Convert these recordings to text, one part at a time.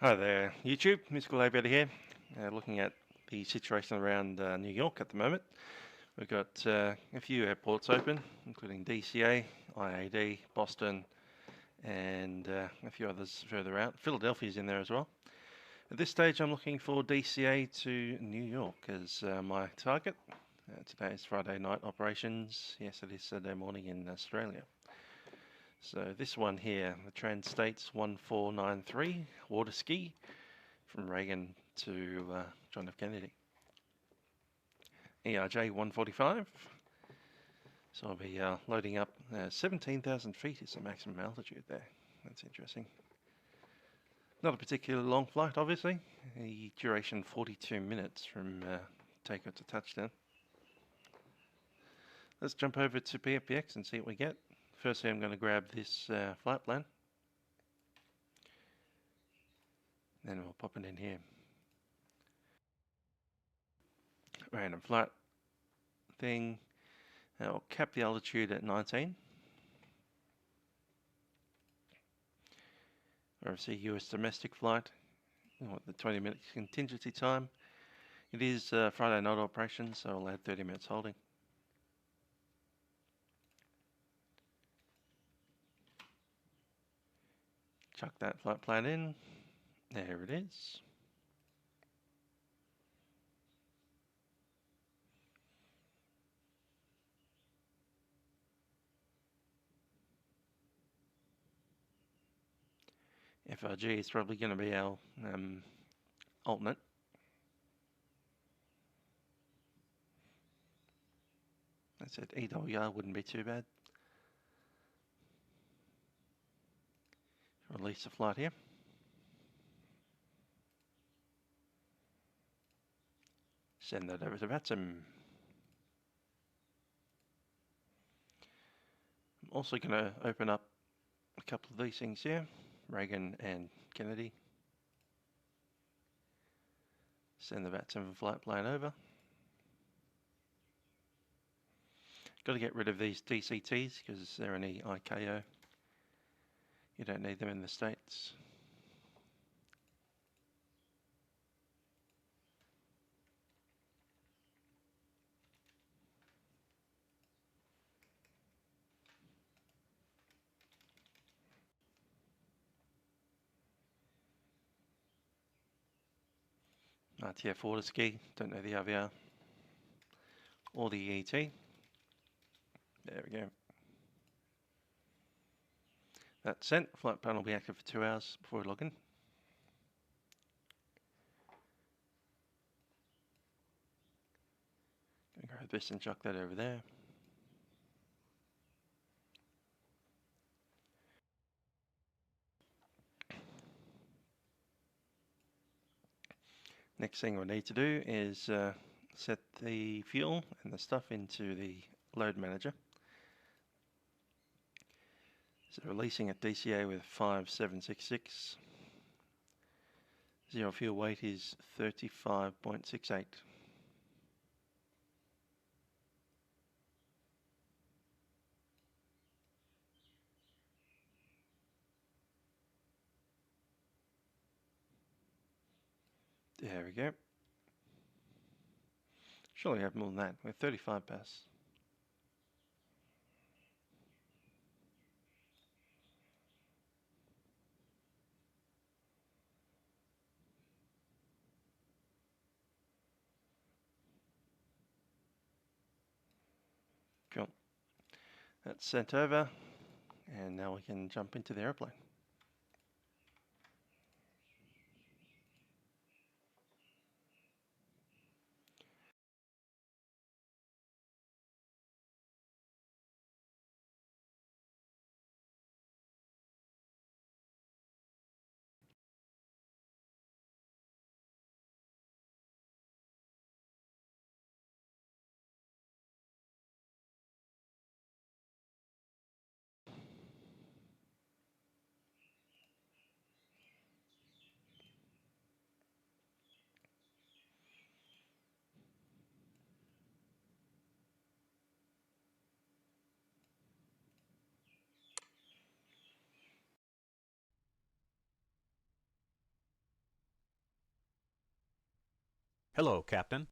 Hi there, YouTube. Musical Aviator here, looking at the situation around New York at the moment. We've got a few airports open, including DCA, IAD, Boston, and a few others further out. Philadelphia's in there as well. At this stage, I'm looking for DCA to New York as my target. Today is Friday night operations. Yes, it is Saturday morning in Australia. So this one here, the Trans-States 1493, Waterski, from Regan to John F. Kennedy. ERJ145. So I'll be loading up 17,000 feet is the maximum altitude there. That's interesting. Not a particularly long flight, obviously. The duration 42 minutes from takeoff to touchdown. Let's jump over to PFPX and see what we get. Firstly, I'm going to grab this flight plan. Then we'll pop it in here. Random flight thing. I'll cap the altitude at 19. Obviously, US domestic flight. The 20-minute contingency time. It is Friday night operation, so I'll add 30 minutes holding. Chuck that flight plan in. There it is. FRG is probably going to be our alternate. I said EWR wouldn't be too bad. Release the flight here. Send that over to Vatsim. I'm also going to open up a couple of these things here, Regan and Kennedy. Send the Vatsim flight plane over. Got to get rid of these DCTs because they're an ICAO. You don't need them in the States. RTF Waterski, don't know the RVR or the ET. There we go. That's sent. Flight plan will be active for 2 hours before we log in. Gonna grab this and chuck that over there. Next thing we need to do is set the fuel and the stuff into the load manager. So releasing at DCA with 5766. Zero fuel weight is 35.68. There we go. Surely we have more than that. We're 35 pass. Cool. That's sent over, and now we can jump into the airplane. Hello, Captain.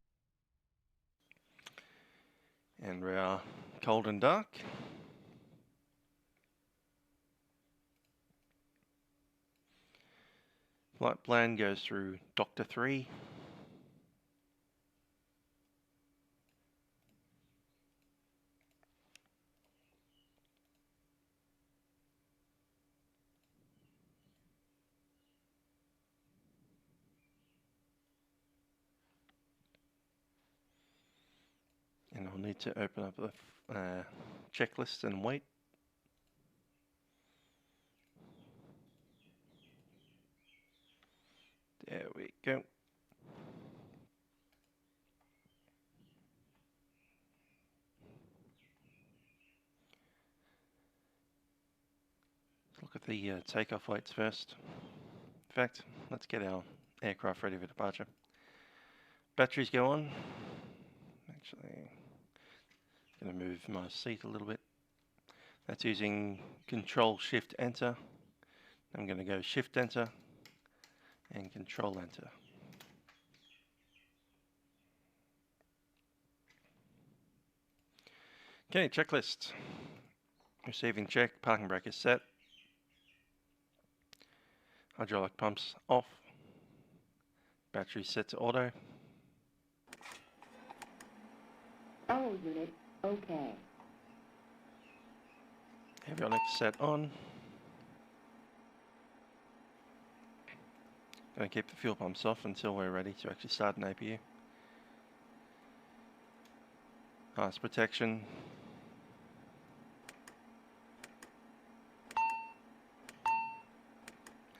And we are cold and dark. Flight plan goes through Doctor 3. And I'll need to open up the checklist and wait. There we go. Look at the takeoff weights first. In fact, let's get our aircraft ready for departure. Batteries go on. Actually, I'm going to move my seat a little bit. That's using Control Shift Enter. I'm going to go Shift Enter and Control Enter. Okay, checklist. Receiving check, parking brake is set. Hydraulic pumps off. Battery set to auto. Power unit, okay. Avionics set on. Going to keep the fuel pumps off until we're ready to actually start an APU. Ice protection.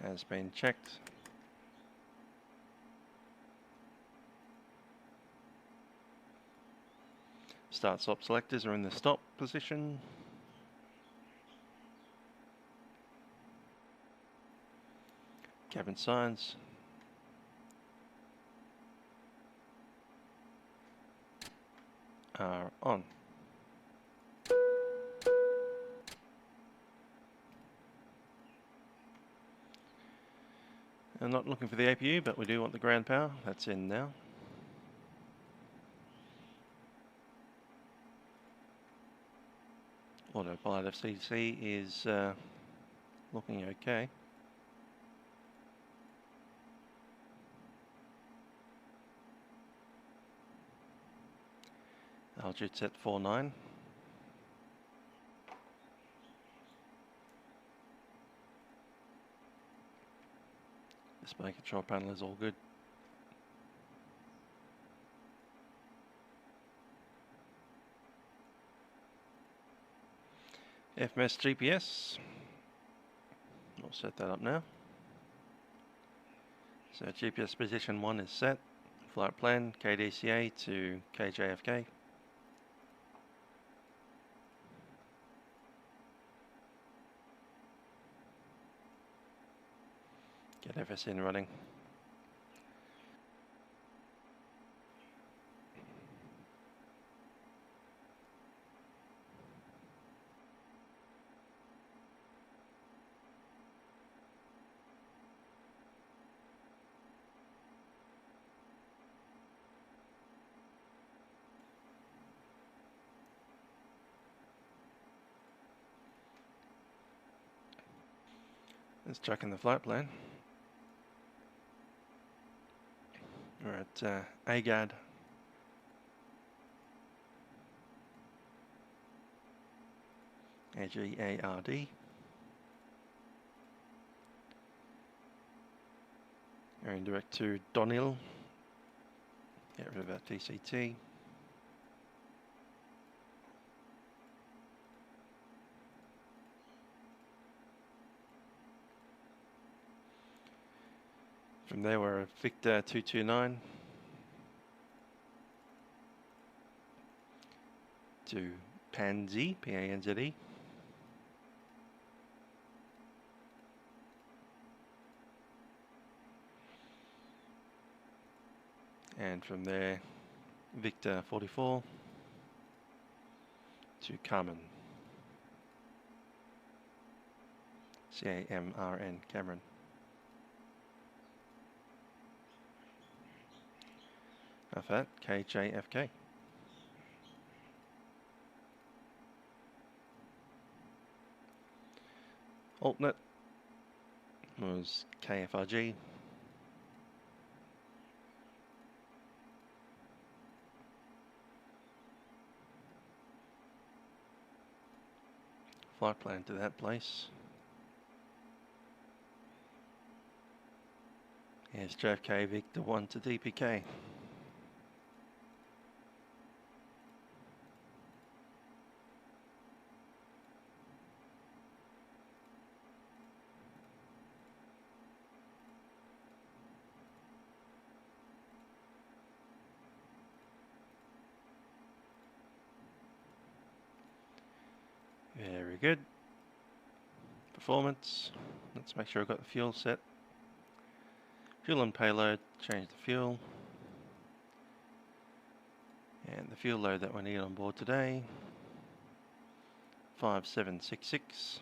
Has been checked. Start stop selectors are in the stop position. Cabin signs. Are on. I'm not looking for the APU, but we do want the ground power. That's in now. Autopilot FCC is looking okay. Altitude set 49. Display control panel is all good. FMS GPS. We'll set that up now. So GPS position 1 is set. Flight plan KDCA to KJFK. Get FSN running. Let's check in the flight plan. We're at AGAD. AGARD. Going direct to Donil. Get rid of that TCT. From there we're at Victor 229 to Panze, P-A-N-Z-E. And from there, Victor 44 to Carmen. C-A-M-R-N, Cameron. Takeoff at KJFK. Alternate was KFRG. Flight plan to that place. Here's JFK Victor 1 to DPK. Very good. Performance. Let's make sure I've got the fuel set. Fuel and payload, change the fuel. And the fuel load that we need on board today, 5766.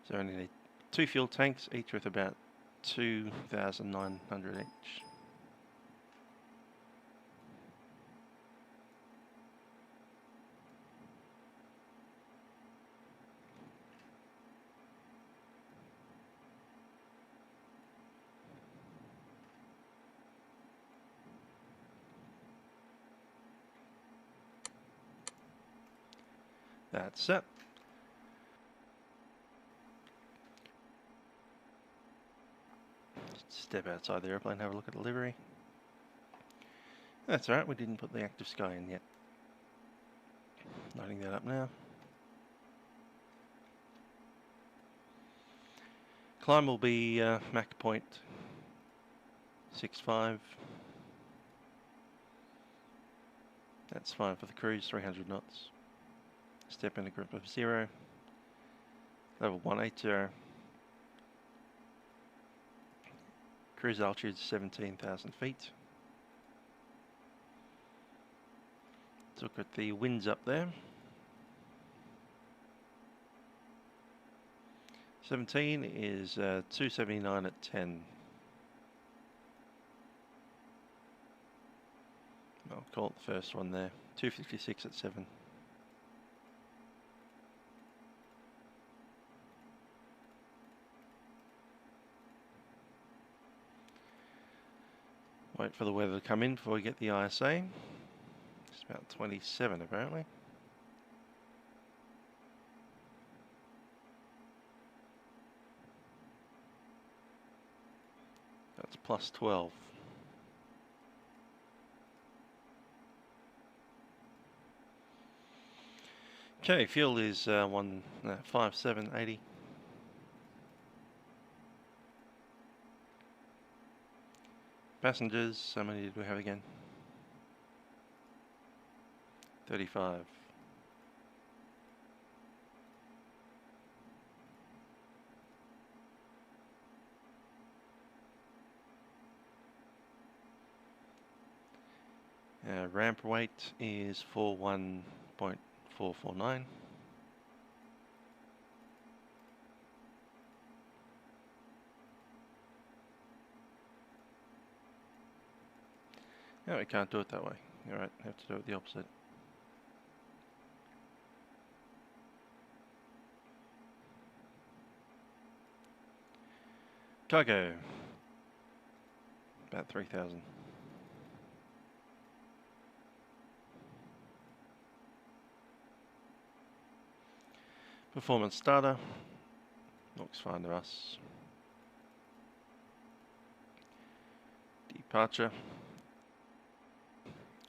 So only need 2 fuel tanks, each with about 2,900 each. That's it. Step outside the airplane, have a look at the livery. That's alright, we didn't put the active sky in yet. Loading that up now. Climb will be Mach point 65. That's fine for the cruise, 300 knots. Step in a group of 0. Level 180. Cruise altitude 17,000 feet. Let's look at the winds up there. 17 is 279 at 10. I'll call it the first one there. 256 at 7. Wait for the weather to come in before we get the ISA. It's about 27 apparently. That's plus 12. Okay, fuel is 5780. Passengers, how many did we have again? 35. Ramp weight is 41.449. No, we can't do it that way. Alright, have to do it the opposite. Cargo. About 3,000. Performance starter. Looks fine to us. Departure.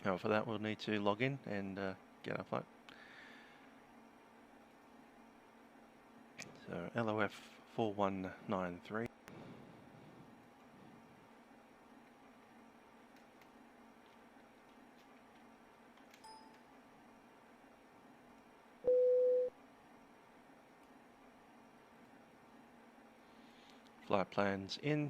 Oh, for that we'll need to log in and get our flight. So LOF 4193. Flight plans in.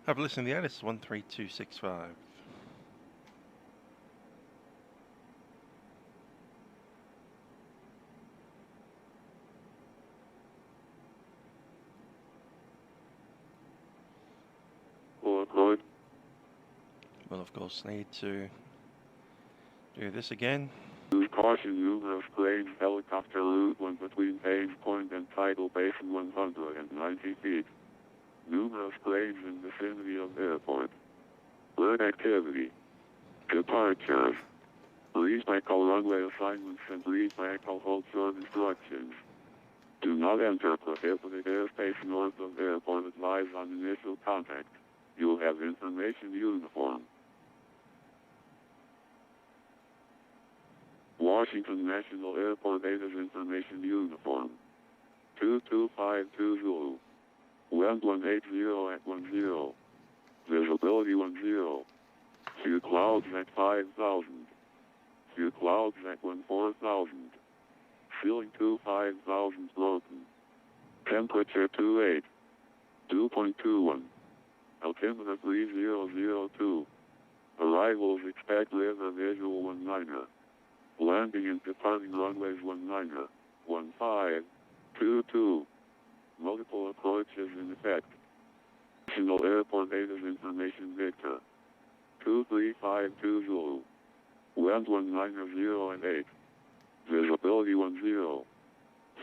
Have a listen to the ATIS 13265. We'll of course need to do this again. Use caution, numerous planes, helicopter route one between page point and tidal basin 190 feet. Numerous planes in vicinity of airport. Alert activity. Departures. Please call runway assignments and please call hold short instructions. Do not enter prohibited airspace north of airport. Advise on initial contact. You'll have information uniform. Washington National Airport ATIS information uniform. 22520. Wind 180 at 10. Visibility 10. Few clouds at 5,000. Few clouds at 14,000. Ceiling 25,000 broken. Temperature 28. 2.21. Altimeter 3002. Arrivals expect river visual 19. Landing and departing runways 19, 1522. Multiple approaches in effect. National Airport ATIS information Victor. 23520. Wind 190 and 8. Visibility 10.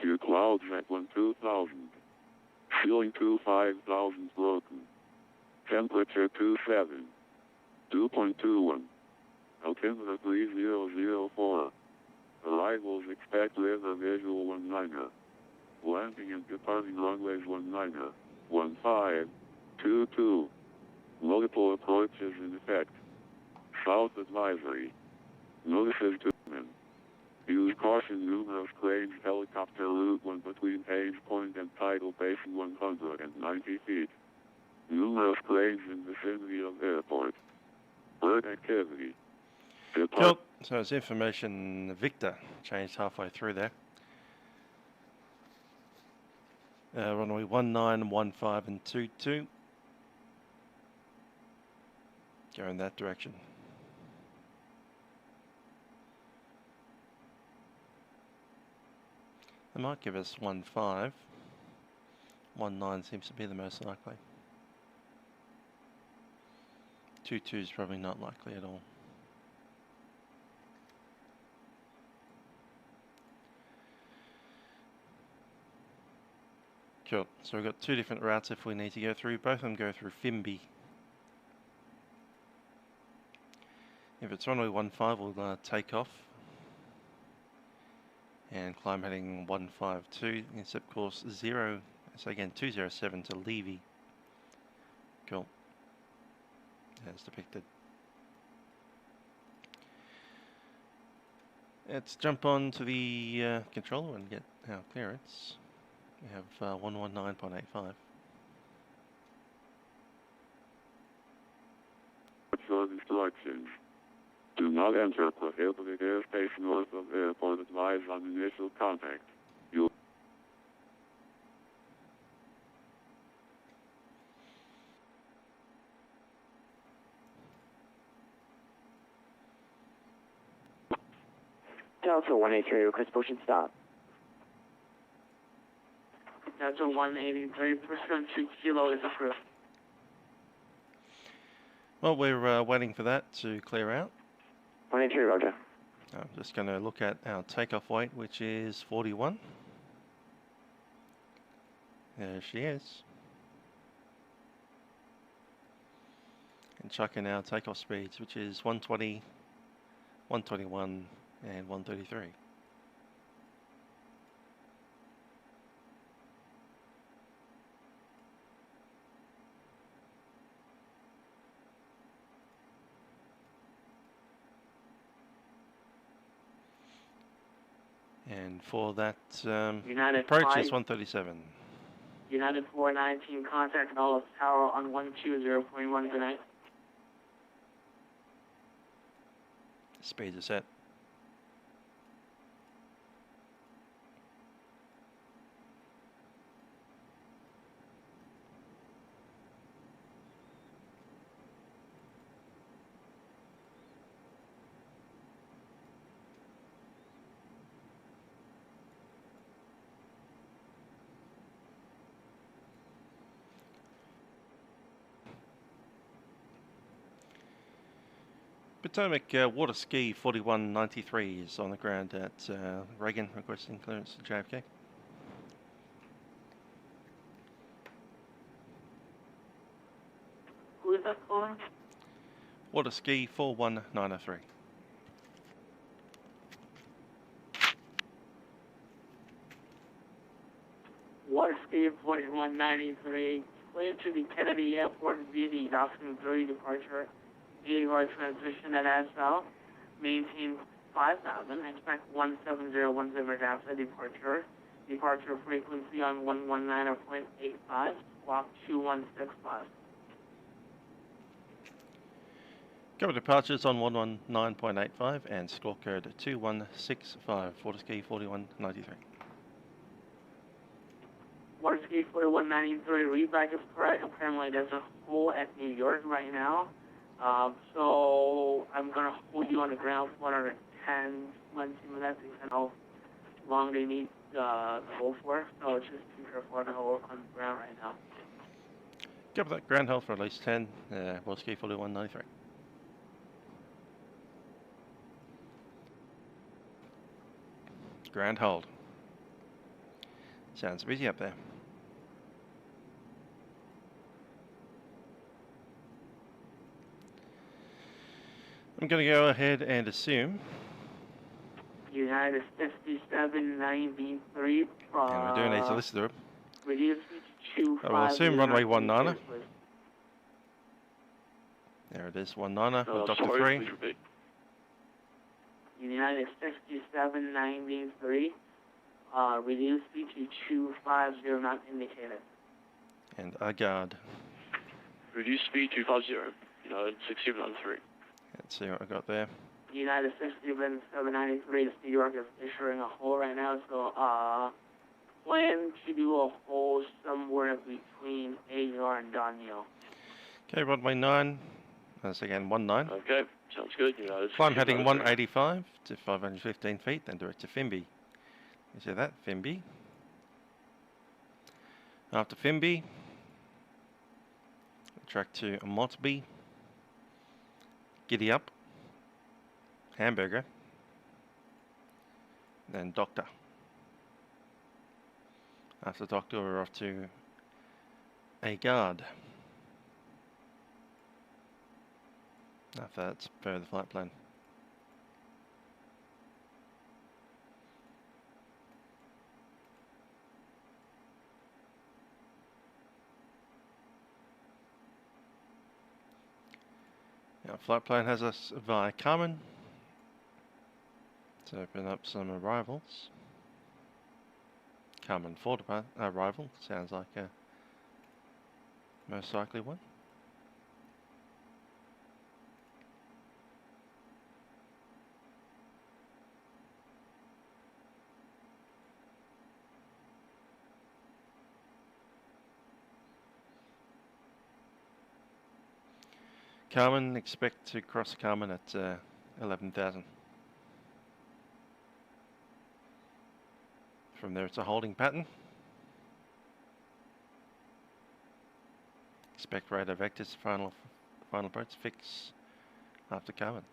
Few clouds at 12,000. Ceiling 25,000 broken. Temperature 27. 2.21. Altimeter 3004. Arrivals expect river visual 19. Landing and departing runways 19, 1522. Multiple approaches in effect. South advisory. Notices to men. Use caution, numerous planes, helicopter route one between page point and tidal basin 190 feet. Numerous planes in vicinity of airport. Alert activity. Cool. So it's information Victor, changed halfway through there. Runway 19, 15 and 22. Go in that direction. They might give us 15. 19 seems to be the most likely. 22 is probably not likely at all. Cool. So we've got two different routes if we need to go through. Both of them go through Fimby. If it's runway 15, we'll take off and climb heading 152, intercept course 0, so again 207 to Levy. Cool. As depicted. Let's jump on to the controller and get our clearance. We have 119.85. Short instructions. Do not enter prohibited airspace north of airport. Advise on initial contact. You. Delta 183, request push and stop. Delta 183, percent 2 kilo is approved. Well, we're waiting for that to clear out. 183, roger. I'm just going to look at our takeoff weight, which is 41. There she is. And chuck in our takeoff speeds, which is 120, 121, and 133. And for that approach is 137. United 419, contact Dulles Tower on 120.1 tonight. Speeds are set. Potomac Waterski 4193 is on the ground at Regan, requesting clearance to JFK. Who is that calling? Waterski 41903. Waterski 4193. Clear to the Kennedy Airport via the Docking 3 departure. ERJ transmission at ASL. Maintain 5000. Expect 17010 after departure. Departure frequency on 119.85. Squawk 2165. Cover departures on 119.85 and score code 2165. Waterski 4193. Waterski 4193, readback is correct. Apparently there's a hole at New York right now. So I'm going to hold you on the ground for another 10, 20 minutes, because I know how long they need the hole for. So just be careful of the hole on the ground right now. Cover that ground hold for at least 10. Waterski 4193. Ground hold. Sounds busy up there. I'm going to go ahead and assume. United 5793. And we're doing a solicitor. Reduce to I will assume runway 19er. There it is, 19er with Dr. 3. United 6793. Reduce speed to 250, not indicated. And a guard. Reduce speed 250. United 6793. Let's see what I got there. United 6793, New York is issuing a hole right now, so plan to do a hole somewhere between AR and Daniel. Okay, runway 9. That's again 19. Okay, sounds good. United Climb heading 185 to 515 feet, then direct to Fimby. You see that? Fimby. After Fimby, track to Motby. Giddy up. Hamburger. Then Doctor. After Doctor, we're off to a guard. After that's further flight plan. Our flight plan has us via Carmen. Let's open up some arrivals. Carmen 4 arrival, sounds like a most likely one. Carmen, expect to cross Carmen at 11,000. From there it's a holding pattern. Expect radar vectors, final approach, fix after Carmen.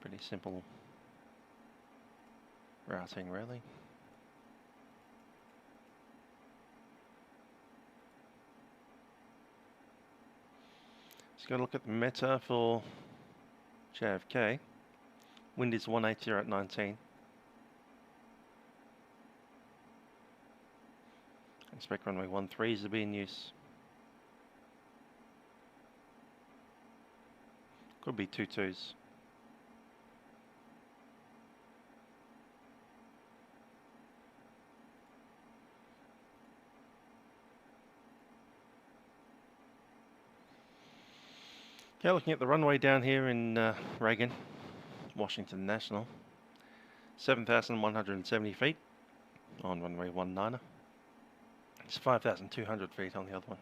Pretty simple routing really. Let's go look at the meta for JFK. Wind is 180 at 19. Expect runway 13s to be in use. Could be 22s. Okay, looking at the runway down here in Regan, Washington National. 7,170 feet on runway 19er. It's 5,200 feet on the other one.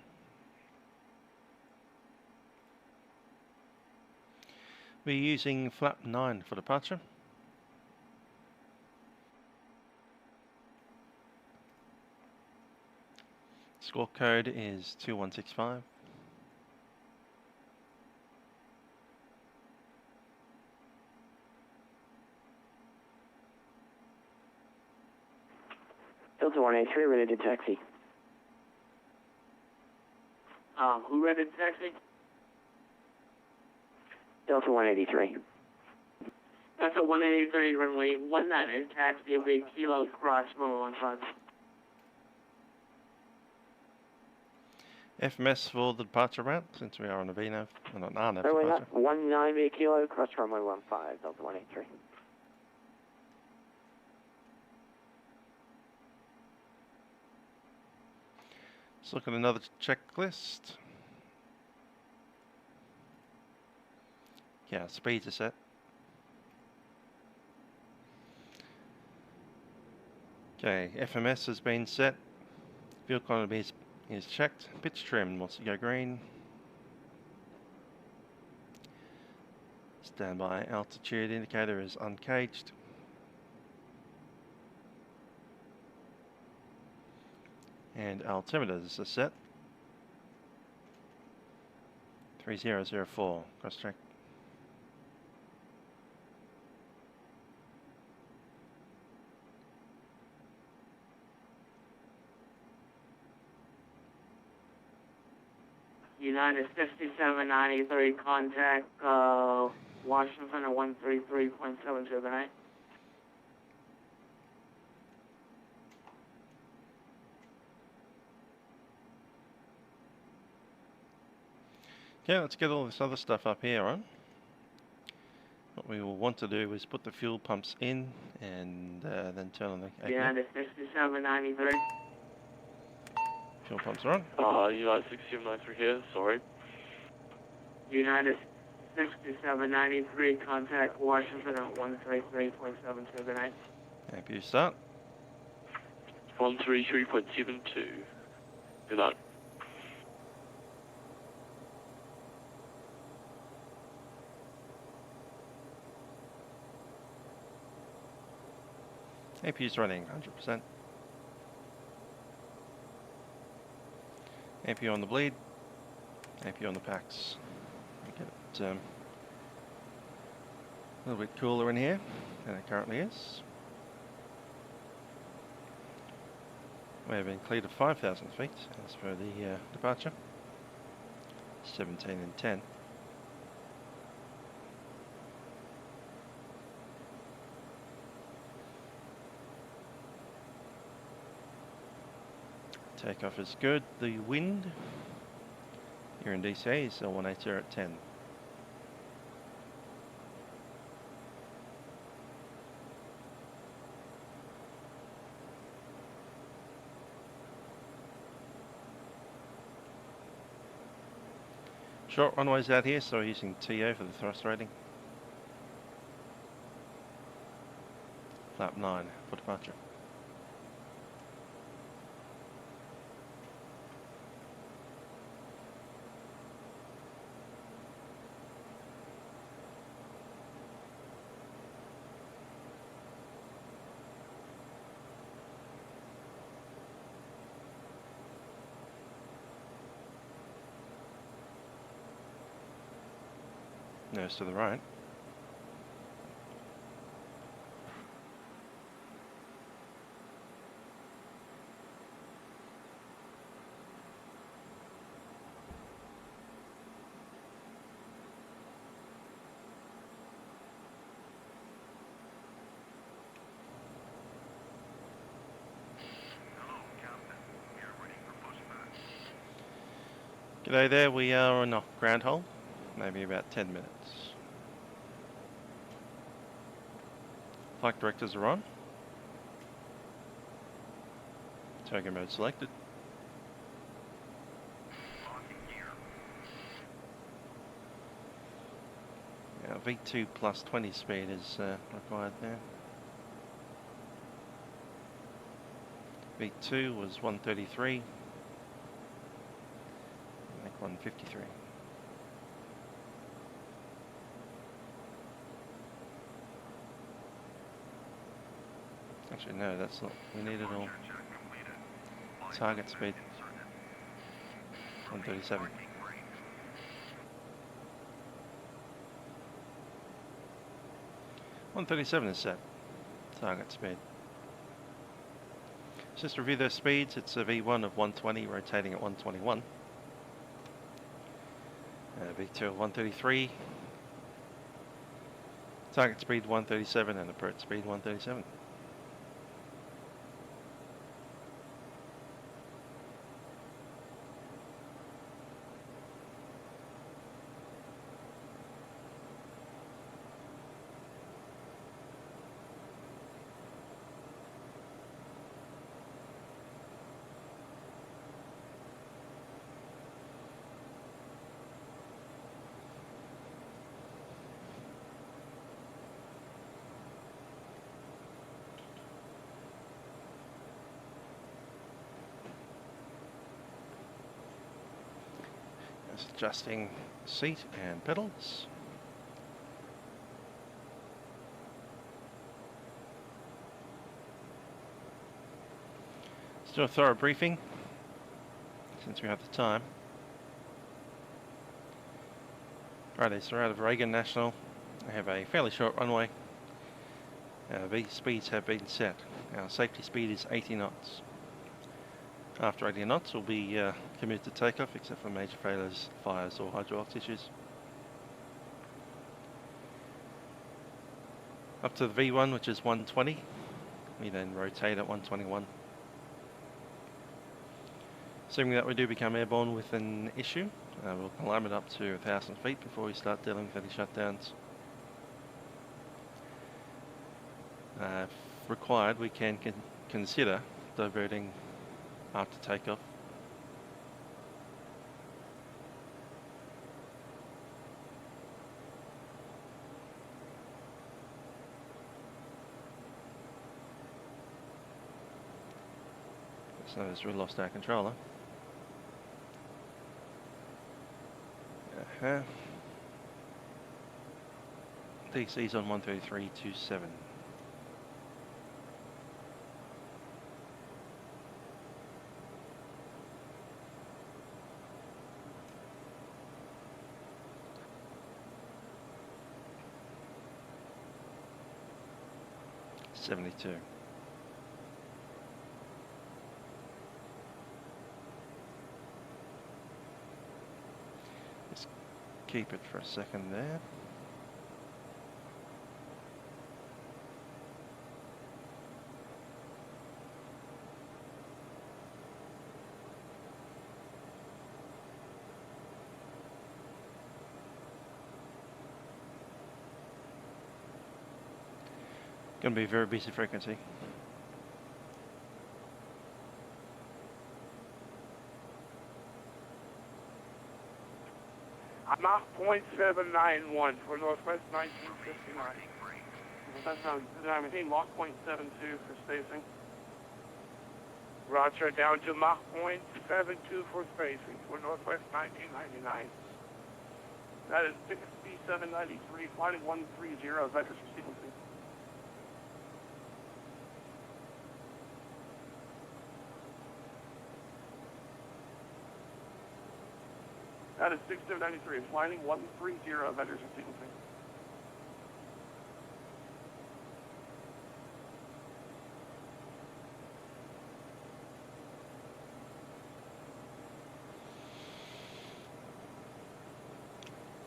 We're using flap 9 for departure. Score code is 2165. Feelthere 183, ready to taxi. Who ready to taxi? Feelthere 183. That's a 183 runway 19 taxi, big kilo cross, number 15. FMS for the departure route, since we are on a VNAV, and on RNAV Runway departure. 19 big kilo, cross runway 15, Feelthere 183. Let's look at another checklist. Yeah, speeds are set. Okay, FMS has been set. Fuel economy is checked. Pitch trim wants to go green. Standby altitude indicator is uncaged. And altimeters are set. 3004, cross track. United 6793, contact Washington at 133.779. Okay, let's get all this other stuff up here on. What we will want to do is put the fuel pumps in and then turn on the APU. United 6793. Fuel pumps are on. United 6793 here, sorry. United 6793, contact Washington at 133.779. APU start. 133.72. Good night. APU's running 100%. APU on the bleed. APU on the packs. Get it a little bit cooler in here than it currently is. We have been cleared of 5,000 feet as per the departure. 17 and 10. Takeoff is good. The wind here in DCA is 180 at 10. Short runways out here, so we're using TO for the thrust rating. Flap 9 for departure. Nose to the right. G'day there, we are on a ground hold, maybe about 10 minutes. Flight directors are on. Togo mode selected. Now V2 plus 20 speed is required there. V2 was 133. Make 153. Actually, no, that's not. We need it all. Target speed 137. $137 is set. Target speed. Just to review those speeds, it's a V1 of 120 rotating at 121. V2 of 133. Target speed 137 and approach speed 137. Just adjusting seat and pedals. Let's do a thorough briefing since we have the time. Righto, so we're out of Regan National. We have a fairly short runway. The speeds have been set. Our safety speed is 80 knots. After 80 knots, we'll be committed to takeoff, except for major failures, fires, or hydraulics issues. Up to the V1, which is 120. We then rotate at 121. Assuming that we do become airborne with an issue, we'll climb it up to 1,000 feet before we start dealing with any shutdowns. If required, we can consider diverting after takeoff. Just noticed we lost our controller. DC's on 133.27. .72. Just keep it for a second there. Going to be a very busy frequency. Mach .791 for Northwest 1959. That's I maintain Mach .72 for spacing. Roger, down to Mach .72 for spacing for Northwest 1999. That is 6793, flight 130, vectors for sequencing. That is 6793, flying 130, vectors for sequencing.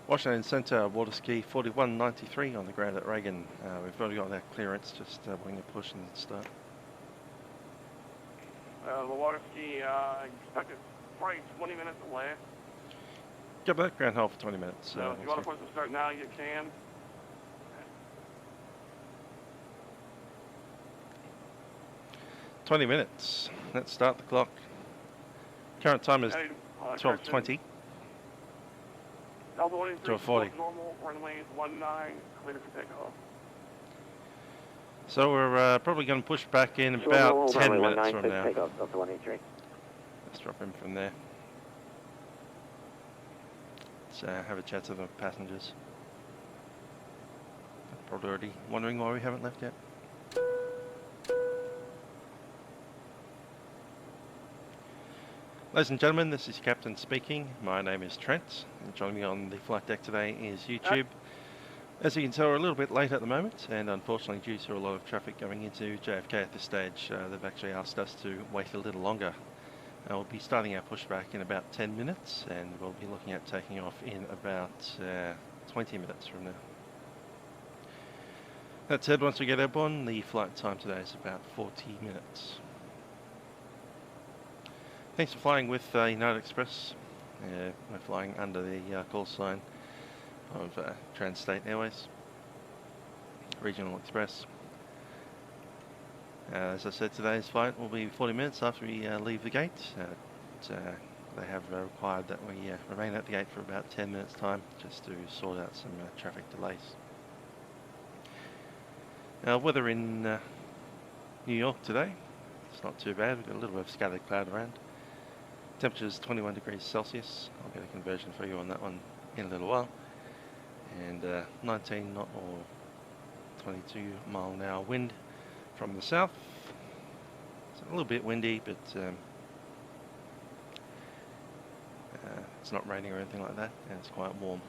Washington Center, Waterski 4193 on the ground at Regan. We've already got that clearance, just wing a push and start. The Waterski expected probably 20 minutes away. Get that ground hold for 20 minutes. So if you want to push the start now, you can. 20 minutes. Let's start the clock. Current time is 12:20. 12:40. Normal, runway 19, clear for takeoff. So we're probably going to push back in about 10 minutes from now. Takeoff, Delta 183. Let's drop in from there. Let's have a chat to the passengers. Probably already wondering why we haven't left yet. Ladies and gentlemen, this is Captain speaking. My name is Trent, and joining me on the flight deck today is YouTube. As you can tell, we're a little bit late at the moment, and unfortunately due to a lot of traffic going into JFK at this stage, they've actually asked us to wait a little longer. We'll be starting our pushback in about 10 minutes, and we'll be looking at taking off in about 20 minutes from now. That said, once we get airborne, the flight time today is about 40 minutes. Thanks for flying with United Express. We're flying under the call sign of Trans-State Airways, Regional Express. As I said, today's flight will be 40 minutes after we leave the gate. They have required that we remain at the gate for about 10 minutes time just to sort out some traffic delays. Weather in New York today, it's not too bad. We've got a little bit of scattered cloud around. Temperature's 21 degrees Celsius. I'll get a conversion for you on that one in a little while. And 19 knot or 22 mile an hour wind from the south. It's a little bit windy, but it's not raining or anything like that, and it's quite warm.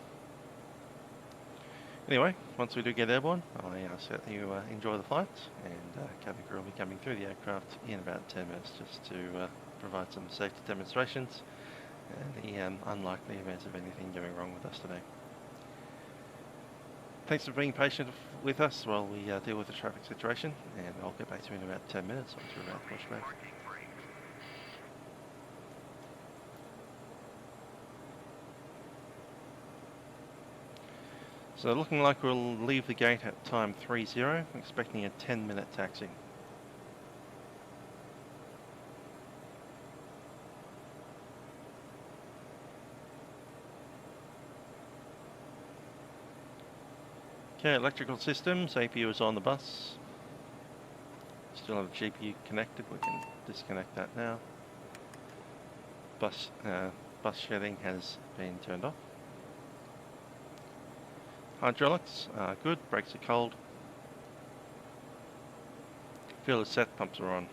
Anyway, once we do get airborne, I ask that you enjoy the flight, and cabin crew will be coming through the aircraft in about 10 minutes just to provide some safety demonstrations in the unlikely event of anything going wrong with us today. Thanks for being patient with us while we deal with the traffic situation, and I'll get back to you in about 10 minutes once we're about to push back. So looking like we'll leave the gate at time 30, expecting a 10-minute taxi. Okay, electrical systems, APU is on the bus. Still have the GPU connected, we can disconnect that now. Bus shedding has been turned off. Hydraulics are good, brakes are cold. Fuel is set, pumps are on.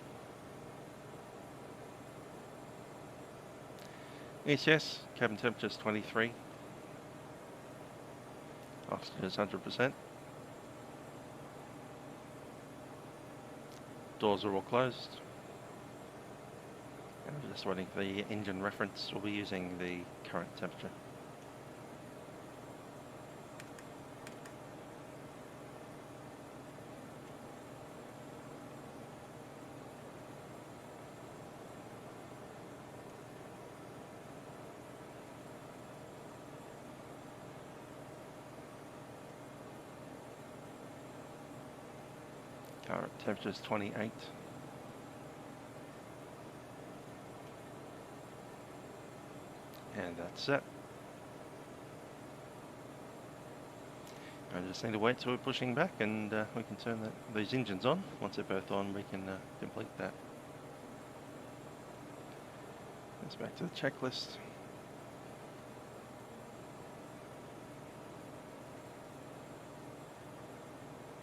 ECS, cabin temperature is 23. Oxygen is 100%. Doors are all closed. And we're just waiting for the engine reference. We'll be using the current temperature. Current temperature is 28. And that's it. I just need to wait till we're pushing back, and we can turn these engines on. Once they're both on, we can complete that. Let's back to the checklist.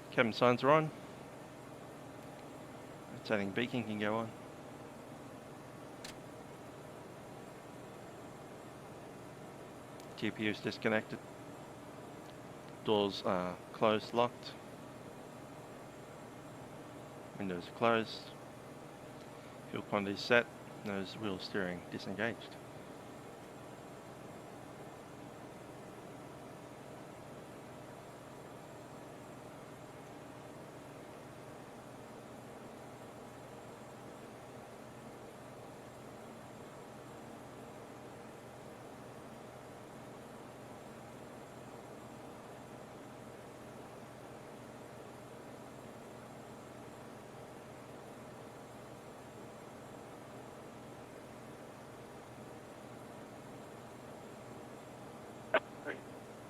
Cabin signs are on. Rotating beacon can go on. GPU is disconnected. Doors are closed, locked. Windows are closed. Fuel quantity set. Nose wheel steering disengaged.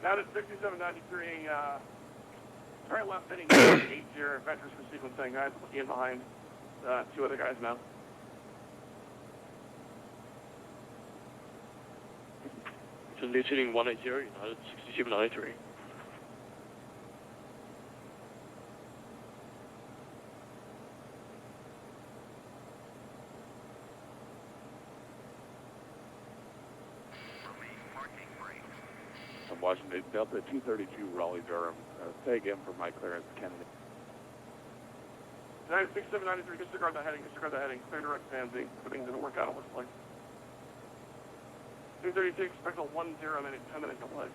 Now to 6793, turn left heading 80, vectors for sequencing, guys, looking in behind two other guys now. So Lieutenant 180, United 6793. Washington, Delta 232, Raleigh, Durham. Take in for my clearance, Kennedy. 96793, disregard the heading, clear direct Sandy. Everything didn't work out, it looks like. 232, expect a 10-minute, 10-minute delay.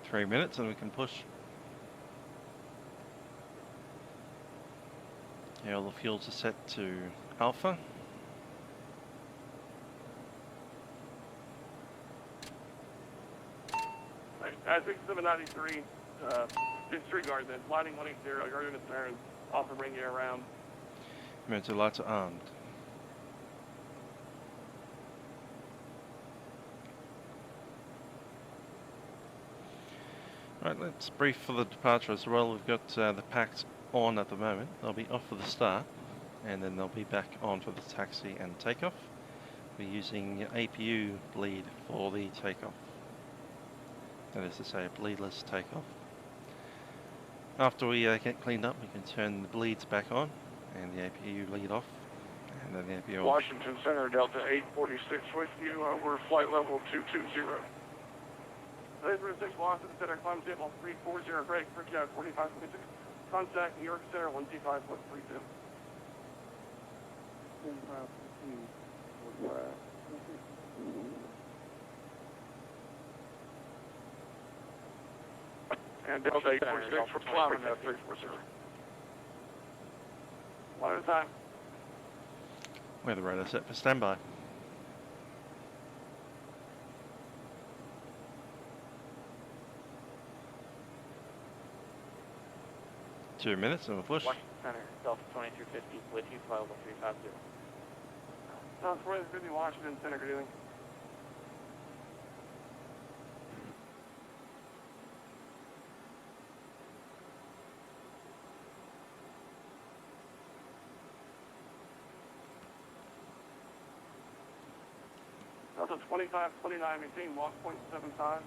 Three minutes and we can push. Yeah, all the fuels are set to Alpha. Right, 6793, disregard this. Lighting 180, guard unit turn, off the ring gear around. Emergency lights are armed. Right, let's brief for the departure as well. We've got the packs on at the moment. They'll be off for the start, and then they'll be back on for the taxi and takeoff. We're using APU bleed for the takeoff. That is to say, a bleedless takeoff. After we get cleaned up, we can turn the bleeds back on, and the APU lead off, and then the APU off. Washington Center, Delta 846 with you. We're flight level 220. 846 Washington Center, climb table 340, break, Turkey out 4526. Contact New York Center 125.32. And Delta 846 for climbing at 340. One at a time. Weather radar set for standby. Two minutes and we'll push. Washington Center, Delta 2350 with you, flight level 350. South 4350 Washington Center, good evening. Delta 2529, maintain walk point 75.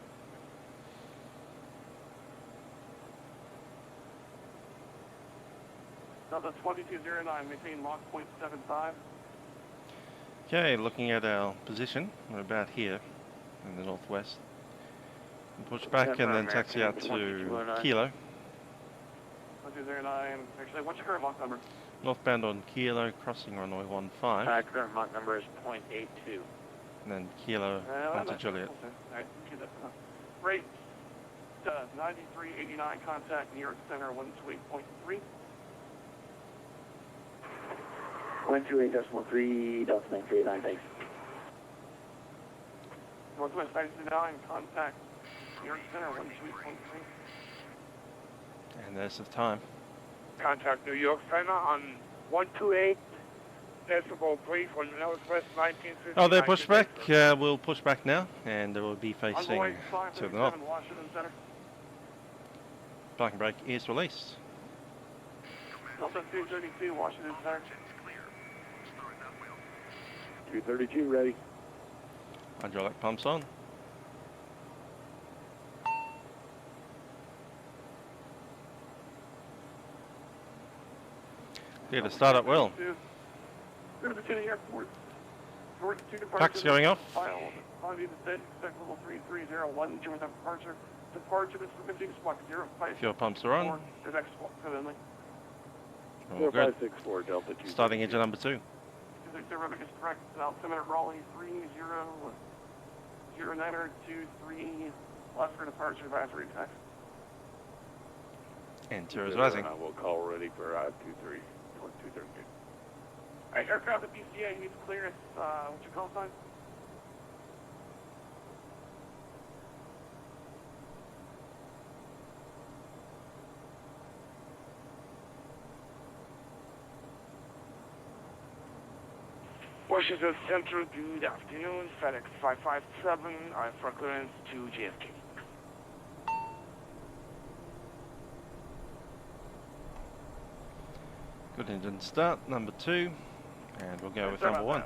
Delta 2209, maintain lock point 75. Okay, looking at our position, we're about here in the northwest. We'll push back and then taxi out to Kilo. 2209, actually, what's your current Mach number? Northbound on Kilo, crossing runway 15. Current Mach number is 0.82. And then Kilo onto Juliet. Alright, keep that. Rate 9389, contact New York Center 128.3. 128.3, Delta 939, thanks. Northwest 929, contact New York Center 128.3. And there's the time. Contact New York Center on 128 decibel brief on Northwest 1959. Oh, they're pushed back. We'll push back now, and we'll be facing Envoy to the north. 537, Washington Center. Parking brake is released. Delta 232, Washington Center. 232 ready. Hydraulic pumps on. Clear to start up well. Clear to the airport. Puck's going off. On the state, expect level 3301, German departure. Departure is frequency squawk 05. Fuel pumps are on. The next squawk, evidently. All good. 0564 Delta 2. Starting engine number 2. The Arabic is correct. Altimeter Raleigh 300923. Left for departure advisory tax. And tour is rising. We'll call ready for 23. 232. Alright, aircraft at BCA needs clearance. What's your call sign? Washington Central, good afternoon. FedEx 557, for clearance to JFK. Good engine start, number 2. And we'll go with number 1.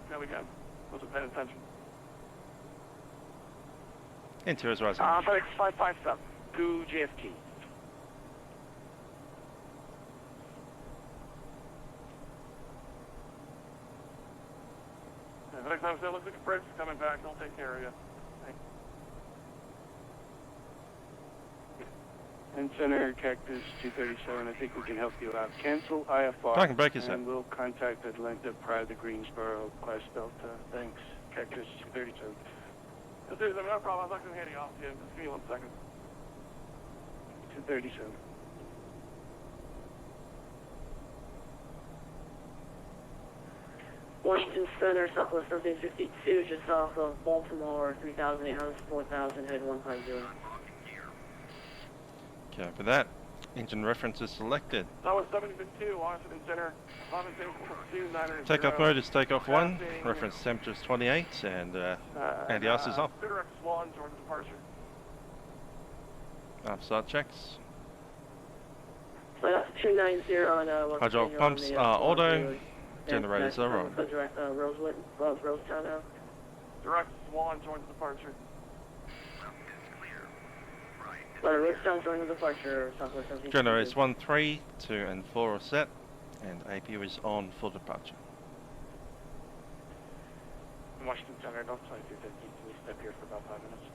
There we go. Wasn't paying attention. Interior's rising. FedEx 557 to JFK. FedEx 557, looks like a bridge is coming back. They'll take care of you. Thanks. And Center Cactus 237, I think we can help you out. Cancel IFR. Parking brake is set. And we'll contact Atlanta prior to Greensboro, class Delta. Thanks. Cactus 237. There's no problem. I'm not going to hand you off yet. Just give me 1 second. 237. Washington Center, Southwest 1352, just off of Baltimore, 3,800, 4,000, head 150. Okay, for that, engine reference is selected. That was 752, Washington Center. 752, Takeoff mode is takeoff 1, reference temperature is 28, and anti-ice is off. Direct swan towards departure. Start checks. So that's 290 and Hydraulic pumps are auto, generators are on. Rosetown now. Direct swan towards departure. Rosetown joining the departure, Southwest 1352. Generators 1, 3, 2 and 4 are set, and APU is on for departure. Washington Center, North 2250, we step here for about 5 minutes.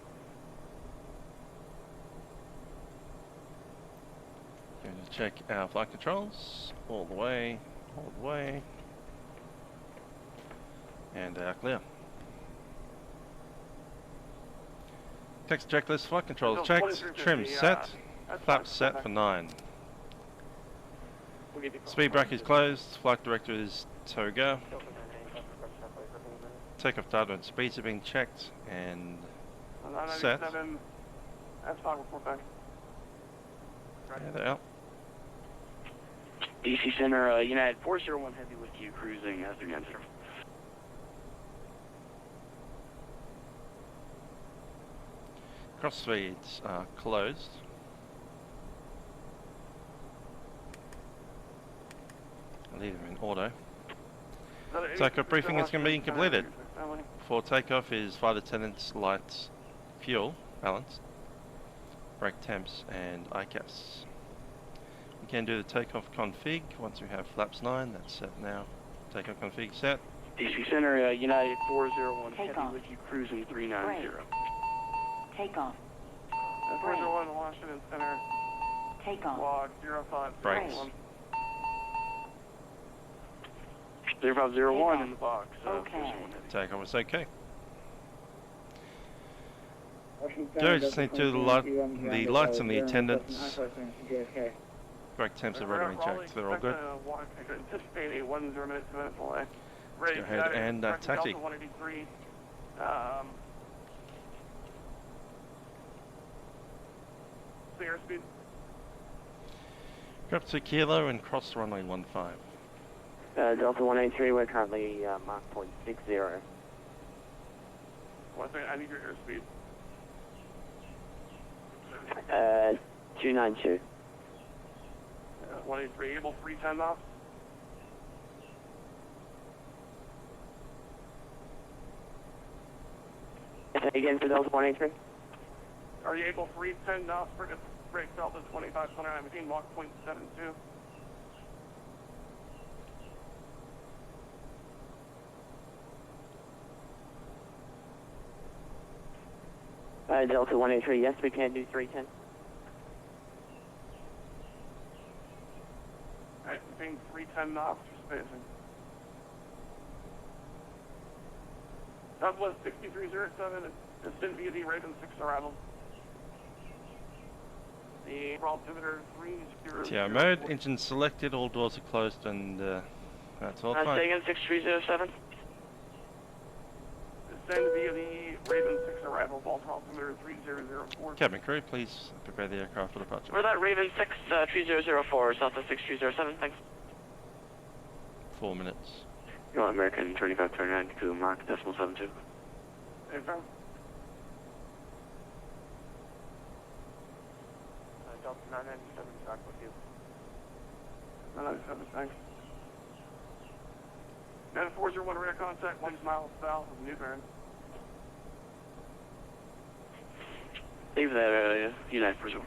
Going to check our flight controls, all the way, and clear. Text checklist, flight controls checked, trim set, flaps set for 9. Speed brake is closed, flight director is Toga. Takeoff data and speeds are being checked and set. That's fine, report back. And out. DC Center, United 401 Heavy with you cruising as the answer. Crossfeeds are closed. I'll leave them in auto. Takeoff briefing is going to be completed. For takeoff is flight attendants, lights, fuel, balance, brake temps and ICAS. We can do the takeoff config once we have flaps 9, that's set now. Takeoff config set. DC Center, United 401 Takeoff. Heavy with you cruising 390. Takeoff. 401 Washington Center. Takeoff. Log 05. Brakes. 0501 in the box. Okay. Takeoff is okay. Joe, just need to do the lights on the attendants. Brake temps have already been checked, they're all good. Anticipate a 10 minute to minute delay. Let's go ahead and taxi. 183. Airspeed. Go up to Kilo and cross runway 15. Delta 183, we're currently Mach 0.60. One second, I need your airspeed. 292. 183, able 310 knots. Again for Delta 183. Are you able 310 knots for brake Delta 2529 between Mach 0.72? Delta 183, yes, we can do 310. Alright, between 310 knots for spacing. Southwest 6307, distant via the Regan 6 arrival. The altimeter 30. TR mode, engine selected, all doors are closed, and that's all fine. Again, 6307. Descend via the Raven 6 arrival, Baltimore altimeter 3004. Cabin crew, please prepare the aircraft for departure. We're that Raven 6, 3004, Southwest 6307, thanks. 4 minutes. You're American 2529 to Mach 0.72. Affirm. Delta 997, back with you. 997, thanks. And 401 radar contact, 1 mile south of New Bern. Leave that area. United Pursuit.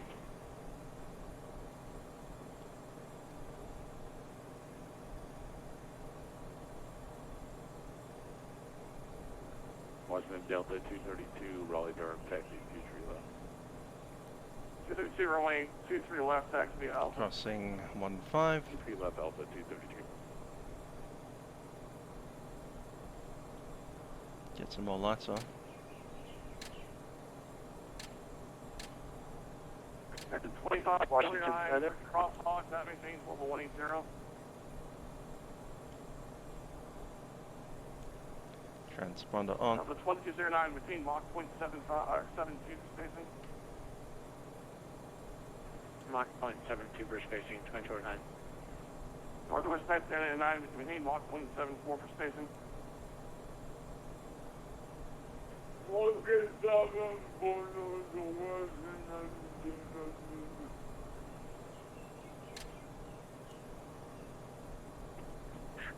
Washington Delta 232, Raleigh Durham, taxi 23 left. 232 runway 23 left, taxi Alpha. Crossing 15. 23 left, Alpha 232. Get some more lights on. Sector 25, Washington 29, Feather. crosswalk, that maintains level 180. Transponder on. Alpha 2209 between Mach 0.75 or 72 spacing. Mach 0.72 for spacing, 2209. Northwest 9 between Mach 0.74 for spacing.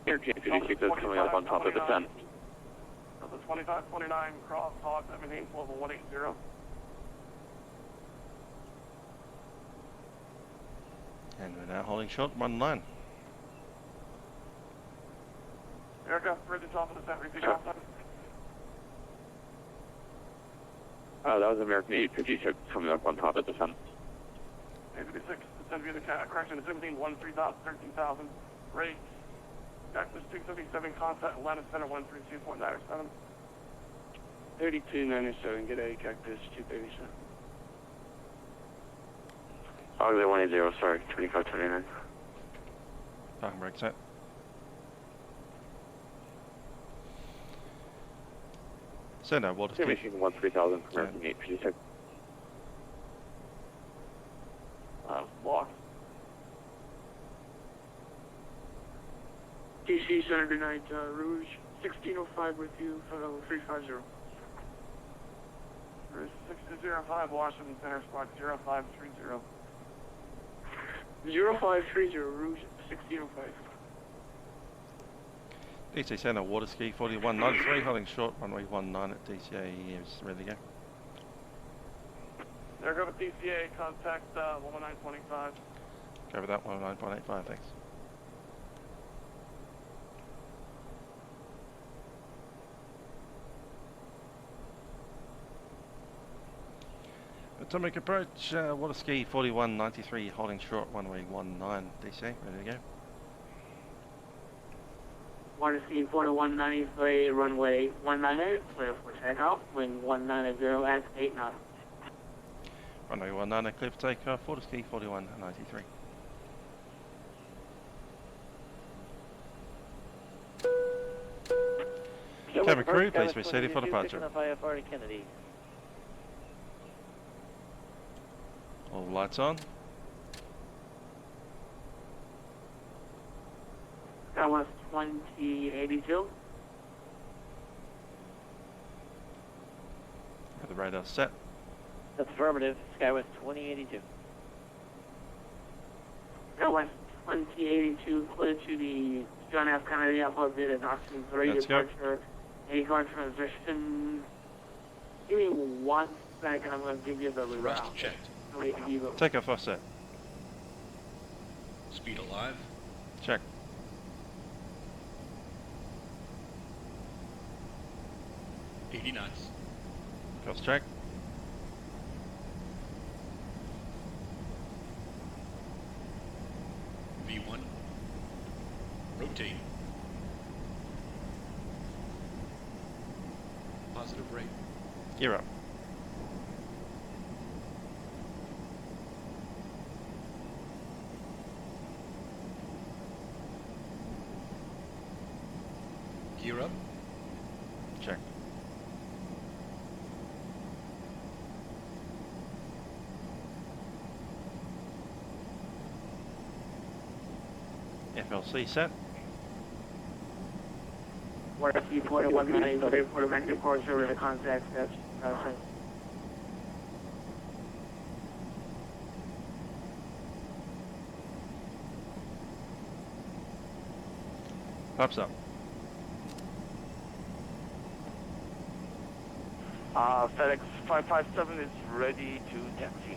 ERJ145 is coming up on top of the 10. Alpha 2529 crosswalk, that maintains level 180. And we're now holding short, 19. Aircraft bridge at top of the set, repeat outside. That was American 856 coming up on top of the 10. 856, descend via the correction to 13,000, rate. Cactus 277, contact Atlanta Center 132.97. 3297, get a Cactus 237. Auxiliary 180, sorry, 2529. Parking brake set. Send out Waterski. Machine 13000, American 856. Lock. DC Center tonight, Rouge 1605 with you for level 350. Rouge 605, Washington Center, squawk 0530. 0530, Rouge 1605. DC Center, Waterski 4193, holding short, runway 19 at DCA is ready to go. There go with DCA, contact 11925. Go with that 19.85, thanks. Atomic approach, Waterski 4193, holding short, runway 19, DCA, ready to go. Waterski 4193, runway 198, clear for takeoff, wind 190 at 8 knots. Runway 19, clear for takeoff, Waterski 4193. Cabin crew, please be seated for departure. Kennedy. All lights on. Skywest 2082. Have the radar set. That's affirmative. Skywest 2082. Skywest 2082, clear to the John F. Kennedy Alphabet at Oxygen 3 Let's go. departure. A-guard transition. Give me 1 second, I'm going to give you the route. checked. Takeoff offset. Speed alive. Check. $80 knots. Cross check. V1. Rotate. Positive rate. Gear up. Gear up. Check. FLC set. Waterski 4193, Quarterback departure with a contact steps. Flaps up. FedEx 557 is ready to taxi.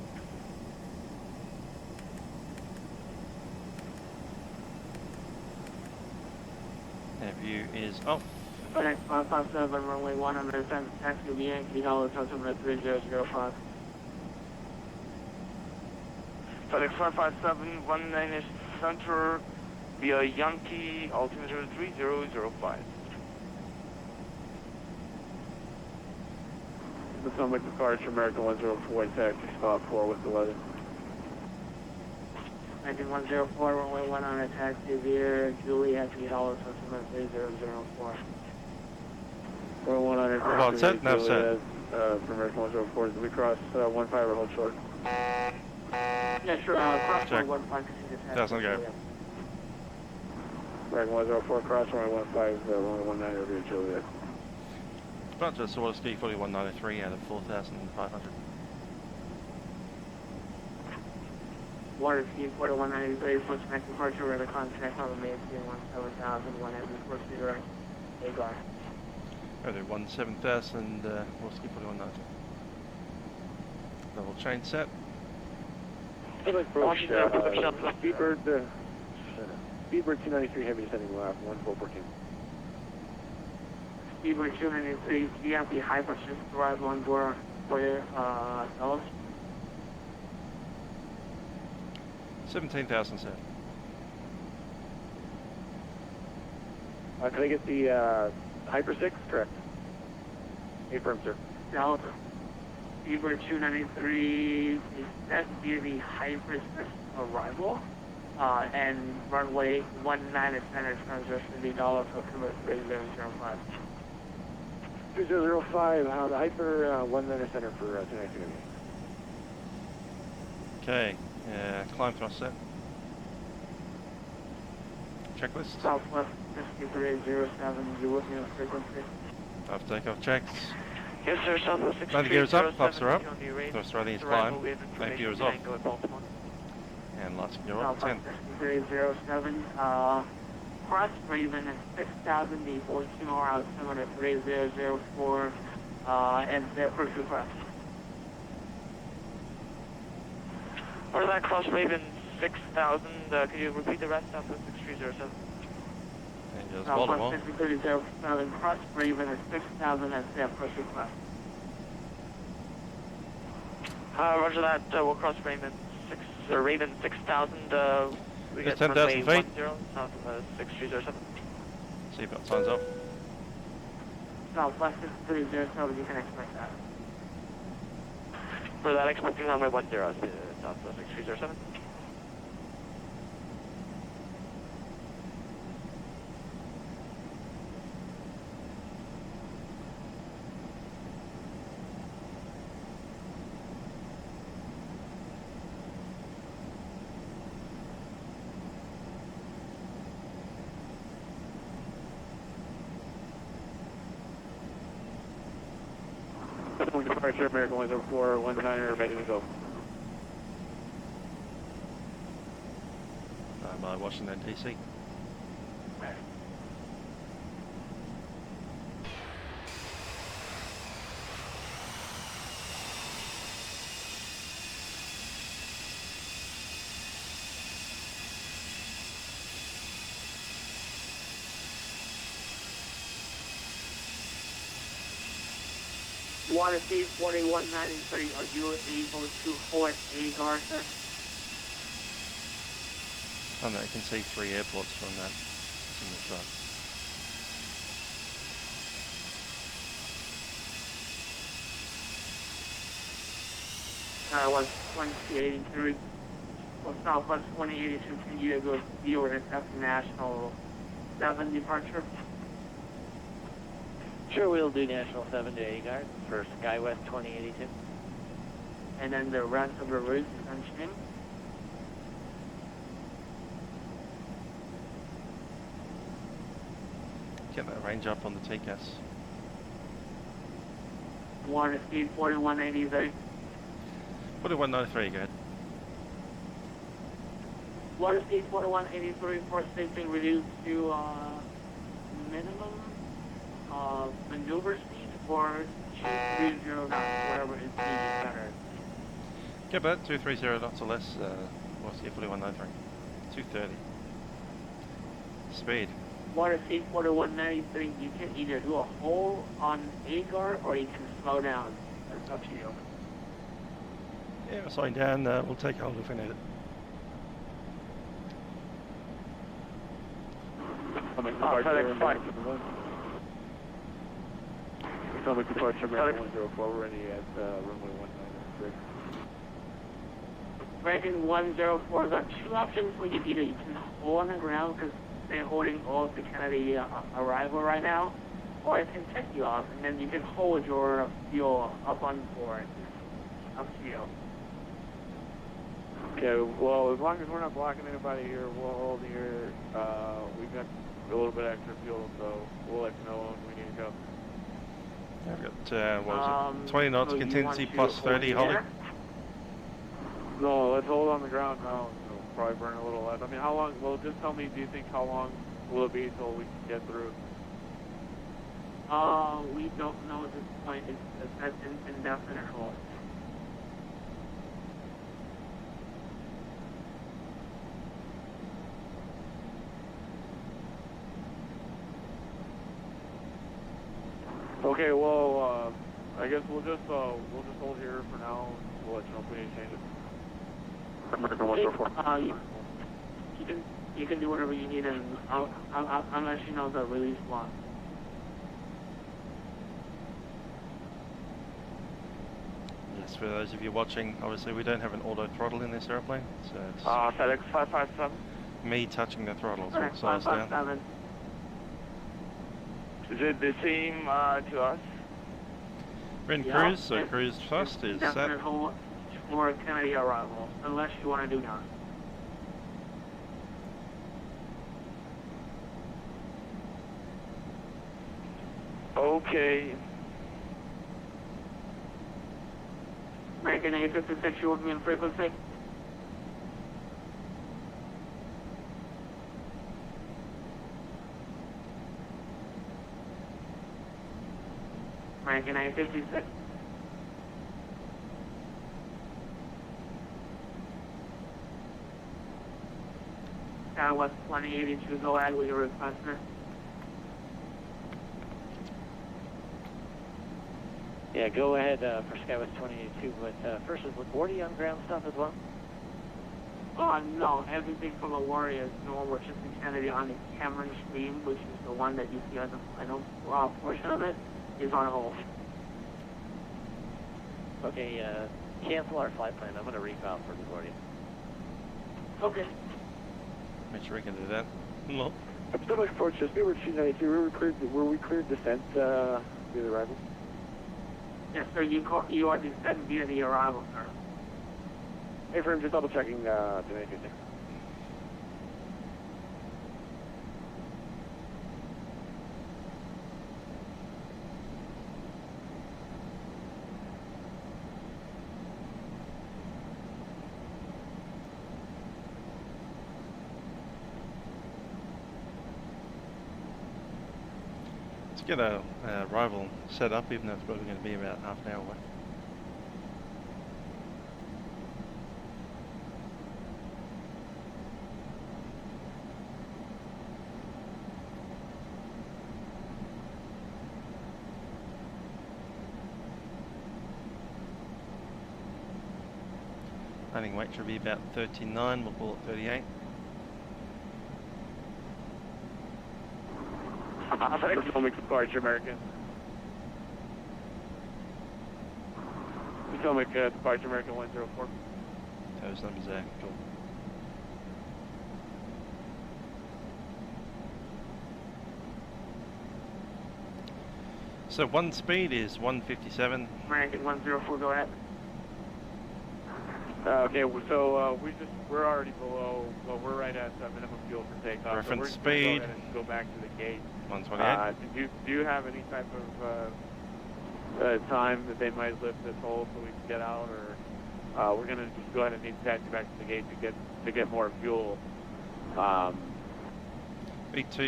Their view is up. FedEx 557, runway 100, taxi to Yankee, altimeter 3005. FedEx 557, 19 is center via Yankee, altimeter 3005. Potomac departure, American 104, taxi spot 4 with the weather. 19104, runway 100, taxi via Juliet, altimeter 3004. 100, Well, it's set, now set. For American 104, did we cross 15 or hold short? Yeah, sure, cross Check. 115. Doesn't go. American 104, cross runway 15, runway 19 over here, Juliet. Bunch of Waterski 4193 out of 4,500. Waterski 4193, first next departure, we're at a contact on the main 17,000, 140, AGAR. Oh, 17,000, Waterski 4193. Double chain set. Speedbird 293, heavy descending left, 1414. Speedbird 293, GMP Hypershift arrival on board for Dallas. 17,000 set. Can I get the Hyper 6? Correct. Affirm, sir. Dallas. Speedbird 293 is set via the Hypershift arrival. And runway 19 is center transition to the Dallas altimeter 3005. 2005, the Hyper 19 center for tonight. Okay, climb thrust set. Checklist. Southwest 5307, you're looking at frequency. After takeoff checks. Yes, sir, Southwest 6307. Landing gear is up, flaps are up. Thrust ready is climb. Arrival with Landing gear information is off. Tango at Baltimore. And last gear up, 10. Southwest 5307, cross Raven at 6,000, the 14 hour altimeter 3004, and their first request. Order that cross Raven 6,000, could you repeat the rest? Southwest 6307. And just Southwest Baltimore. 5307, cross Raven at 6,000, and their first request. Roger that, we'll cross Raven 6000, we It's get 10,000 runway feet. 10, Southwest 6307. Seatbelt signs off. Southwest 5307, you can expect that. For that, expecting runway 10, Southwest 6307. Departure, American 104, 19er, ready to go. By Washington, D.C. Waterski 4193, are you able to hold AGAR, sir? And I can see 3 airports from that. It's in the truck. Was 2083. Well, Southwest 2082, can you go to your National 7 departure? Sure, we'll do National 7 to AGAR for SkyWest 2082. And then the rest of the route is unchanged. Get that range up on the TCAS. Waterski 4183. 4193, go ahead. Waterski 4183 for safety reduced to minimum maneuver speed for 30 knots, whatever is needed better. Yeah, but 230 knots or less, Waterski 4193. 230. Speed. Waterski 4193, you can either do a hold on A guard or you can slow down. That's up to you. Yeah, we're slowing down, we'll take hold if we need it. FedEx 5. Atomic departure, American 104, we're ready at runway 196. Regan 104 got two options where you either you can hold on the ground because they're holding all of the Kennedy arrival right now, or it can take you off and then you can hold your fuel up on board. Up to you. Okay, well, as long as we're not blocking anybody here, we'll hold here. We've got a little bit extra fuel, so we'll let you know when we need to go. Yeah, we've got, what was it, 20 knots so contingency plus 30 holding. No, let's hold on the ground now. We'll probably burn a little less. I mean, how long, well, just tell me, do you think how long will it be until we can get through? We don't know at this point. That's indefinite hold. Okay, well, I guess we'll just hold here for now. We'll let you know if we need to change it. American 104. You can do whatever you need, and I'll let you know the release block. Yes, for those of you watching, obviously we don't have an auto throttle in this airplane, so it's FedEx 557. me touching the throttle, so Alright, it slows down. 557. Is it the same to us? We're in Yeah, cruise, so cruise first is set. Definite hold for Kennedy arrival, unless you want to do that. Okay. American 856, you with me in frequency? American 856. West 2082, go ahead with your request, sir. Yeah, go ahead for Skywest 2082, but first is LaGuardia on ground stuff as well? No, everything from LaGuardia is normal, just in Kennedy on the Cameron stream, which is the one that you see on the final portion of it, is on hold. Okay, cancel our flight plan. I'm going to reroute for LaGuardia. Okay. Make sure we can do that. Well, Atomic approach, just we were 292. Were we cleared descent via the arrival? Yes, sir, you are descending via the arrival, sir. Hey, firm, just double checking to make it there. let's get a arrival set up, even though it's probably going to be about half an hour away. Landing weight should be about 39, we'll call it 38. Atomic departure, American. Atomic departure, American 104. Those numbers there, cool. So one speed is 157. American 104, go ahead. Okay, so we're already below. Well, we're right at minimum fuel for takeoff. Reference so speed. Go ahead and go back to the gate. 128. Do you have any type of time that they might lift this hole so we can get out, or we're gonna just go ahead and need to taxi back to the gate to get more fuel. B2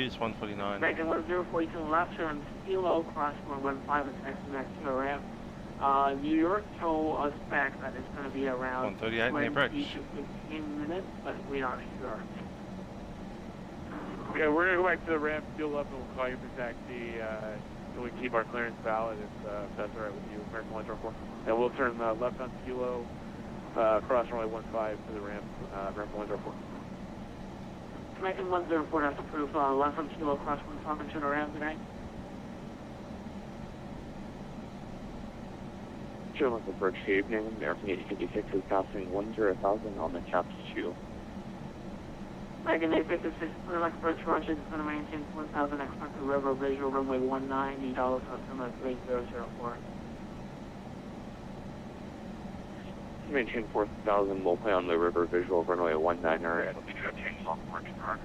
is 149. American 104, you can left turn Kilo, cross 115 and taxi back to the ramp. New York told us back that it's going to be around 138 in the approach. 20 to 15 minutes, but we're not sure. Okay, we're going to go back to the ramp, fuel up, and we'll call you for taxi. So we keep our clearance valid if that's all right with you, American 104. And we'll turn left on Kilo, cross runway 15 to the ramp, American 104. American 104 has approved left on Kilo, cross 15 to the ramp tonight. Sure, good evening. American 856 is passing 10,000 on the chapter 2. Regan 856, like approach Roger is going to maintain 4,000 expected river visual runway 19, $, customer 3004. Maintain 4,000, we'll play on the river visual runway 19er and we do obtain software to our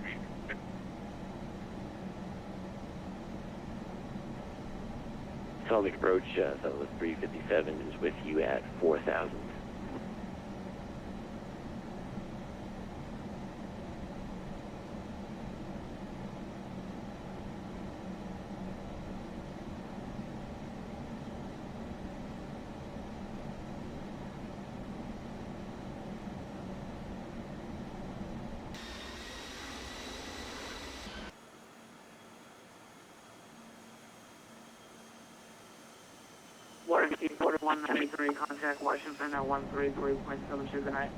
Solid approach, Fellow 357 is with you at 4,000. Waterski 4193, contact Washington at 133.72 tonight.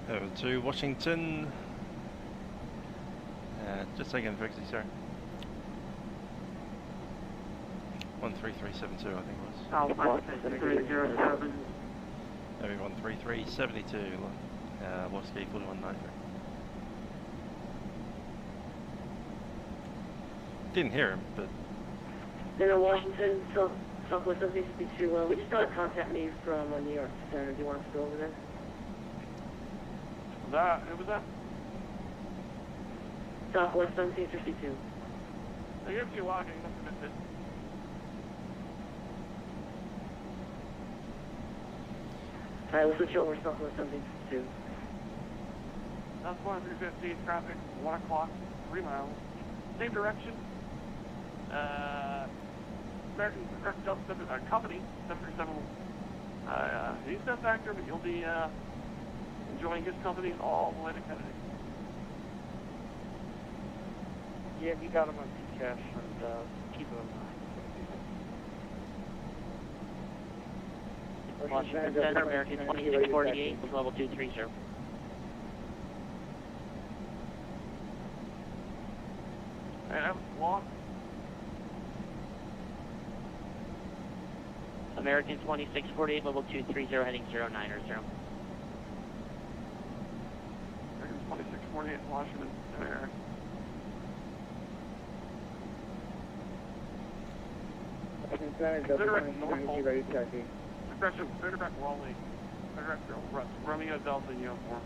Over to Washington. Just taking the frequency, sorry. 13372, I think it was. Southwest 307. Maybe 13372, Waterski 4193. Didn't hear him, but. Then Washington, Southwest 7662, we just got a contact me from New York Center. Do you want us to go over there? Who was that? Southwest 7662. I guess you're walking, you must have missed it. Alright, we'll switch over to Southwest 7662. Southwest 315, traffic, 1 o'clock, 3 miles. Same direction. American company, 737. He's no factor, but you'll be enjoying his company all the way to Kennedy. Yeah, you got him on Cash and keep him in mind. Washington Center, American 2648, level 230. And that was long. American 2648, level 230, heading 09 or 0. American 2648, Washington Center. Consider it Norfolk. Progressive, Federback Raleigh. Federback Romeo Delta uniform.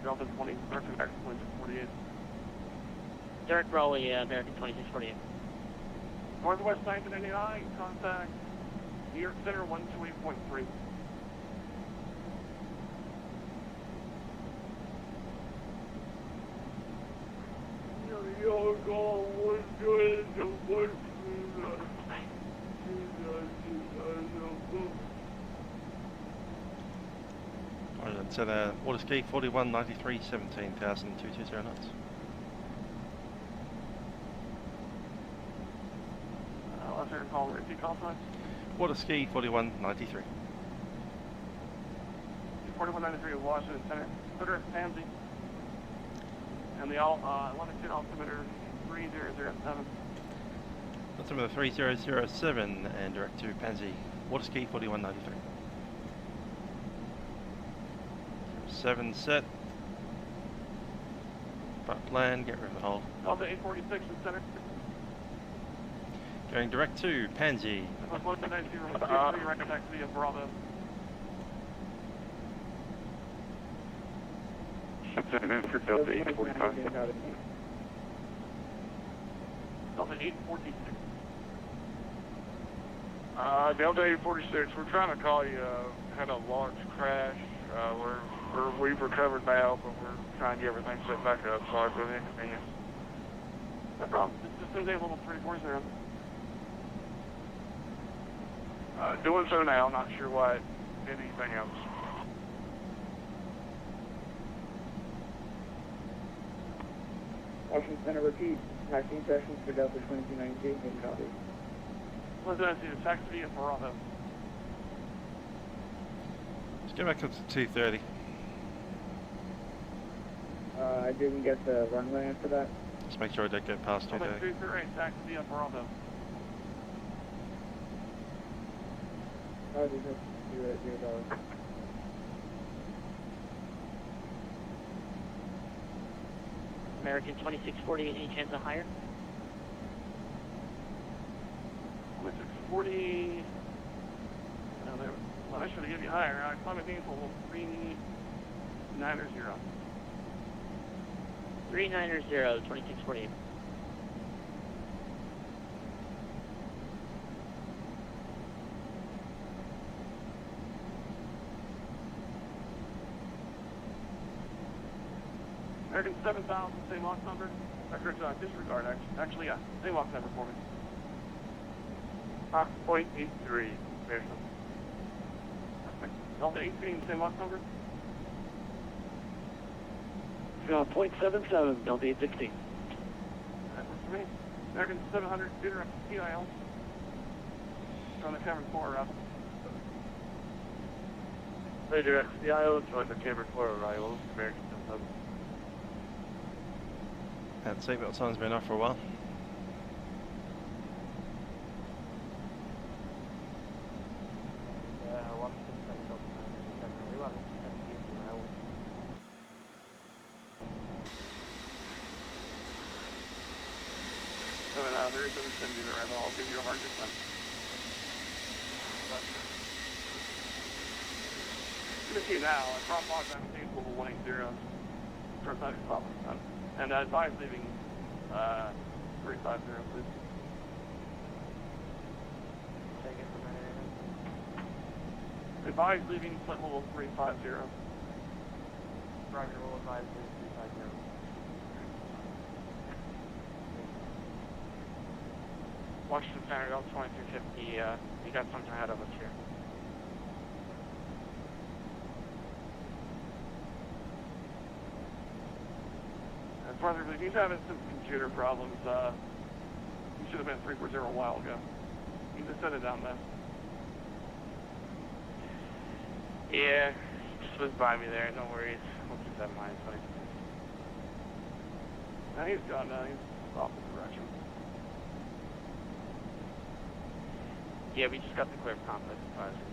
Delta 20, American 2648. Derek Raleigh, American 2648. Northwest 999, contact New York Center 128.3. Alright, so the Waterski 4193, 17,220 knots. Let's hear a call, repeat call sign. Waterski 4193. 4193 Washington Center. Consider it Pansy. And the longitude altimeter 3007. Altimeter 3007 and direct to Pansy. Waterski 4193. 7 set. Front plan, get rid of the hull. Delta 846 in center. Going direct to Pansy. Northwest 90, record taxi of Bravo. Delta 845. Delta 846. Delta 846, we're trying to call you, had a large crash. We've recovered now, but we're trying to get everything set back up. Sorry for the inconvenience. No problem. This is Tuesday, level 340. Doing so now, not sure what, anything else. Washington Center, repeat. Taxiing sessions for Delta 2292, good copy. Let's do taxi at Bravo. Let's go back up to 230. I didn't get the runway after that. Just make sure I don't get past 230. 238, taxi at Bravo. Oh, this is $0. American 2648, any chance of higher? 2640. No, there. Well, I should have given you higher. I climate vehicle 390. 390, 2648. American 7000, same lock number. Record disregard, actually, yeah. Same lock number for me. Mach 0.83, American. Delta 18, same lock number. 0.77, Delta 816. That works for me. American 700, direct PIL. On the Cameron 4 route. Hey, direct CIO, join the Cameron 4 arrivals, American 700. That seatbelt sign's been off for a while. There is a vicinity there, I'll give you a hard distance. You can see now, I drop off that same level 180, turn side of the and I advise leaving 350, please. Take it from there. Advise leaving flight level 350. Roger, we'll advise leaving 350. Washington Center, Delta 2350, you got something ahead of us here. As far as if he's having some computer problems, he should have been 340 a while ago. You just set it down there. Yeah, he just was by me there, no worries. We'll keep that in mind. Now he's gone, he's off the direction. Yeah, we just got the clear complex advisory.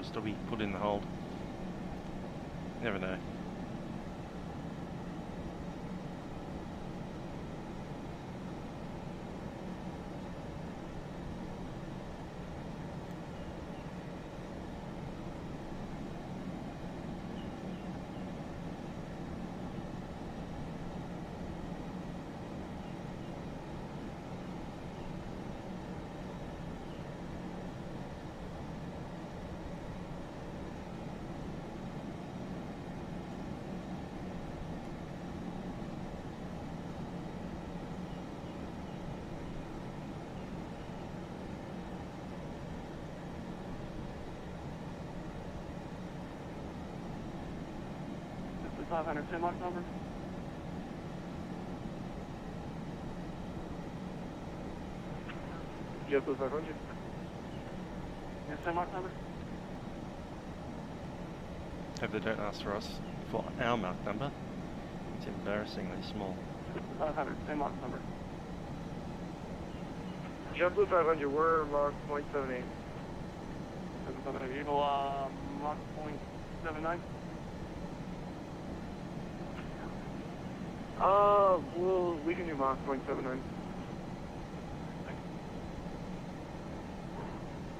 Still be put in the hold. Never know. The 500 10 lock number. Yes, 500. Yes, 10 lock number. Hope they don't ask for us for our mark number. It's embarrassingly small. 500 10 lock number. JetBlue 500, we're Mach 0.78. 700 Eagle, Mach 0.79. We can do Mach 0.79.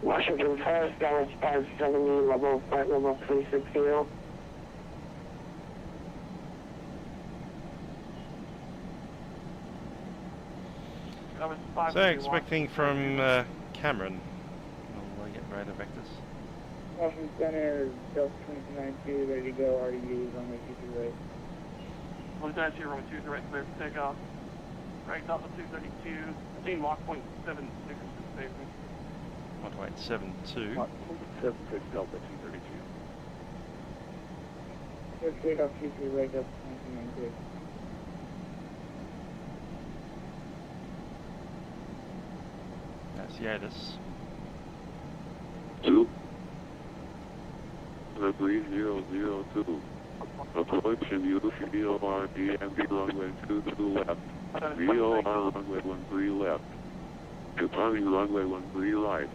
Washington Paris, Dallas 570, level flight level 360. So expecting from Cameron. We'll get radar vectors. Washington Center, Delta 2292, ready to go, RDUs on the 22 right. 192, runway 2 direct, clear for takeoff. Right, Delta 232, obtain Mach 0.76 safety. 1.72. Mach 0.76 Delta 232. Clear takeoff 23 right, Delta 2292. That's Yadis. 2. Runway 002. Approach and use VORD and be runway 22 left. VOR runway 13 left. Departing runway 13 right.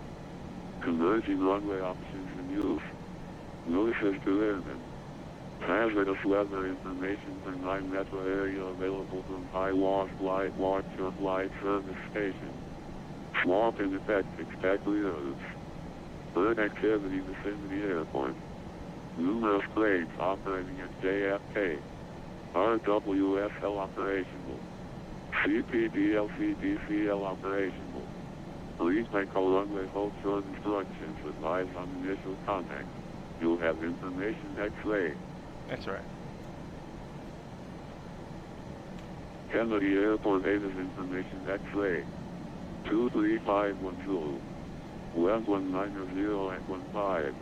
Converging runway options in use. Notices to airmen. Hazardous weather information for 9 metro area available from High Wash Light Watcher Flight Service Station. Swamp in effect, expect leaders. Bird activity vicinity airport. Numerous planes operating at JFK. RWSL operational. CPDLCDCL operational. Please make all runway hold short instructions advised on initial contact. You'll have information X-ray. That's right. Kennedy Airport Avis information X-ray. 23512. Web 190 at 15.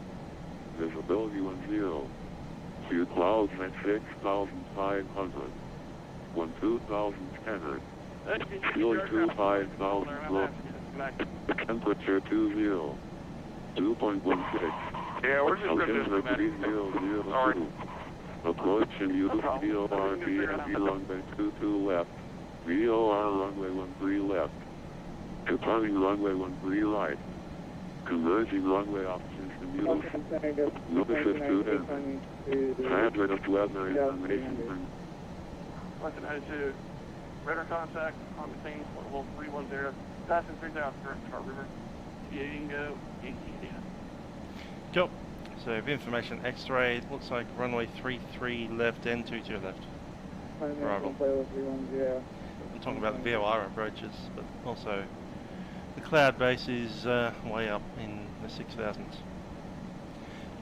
Visibility 10. Few clouds at 6,500. 12,000 Fuel 25,000 low. Temperature 20. 2.16. Yeah, we're just Altimeter 3002. Approach and use VOR BFE runway 22 left. VOR runway 13 left. Departing runway 13 right. Converging runway options in use. Notices to airmen. Hazardous weather information. 192, radar contact on the scene, level 310, passing 3,000 current Star River. Go, 18 data. Cool. So if information X-ray, it looks like runway 33 left and 22 left. Arrival. I'm talking about the VOR approaches, but also the cloud base is way up in the 6,000s.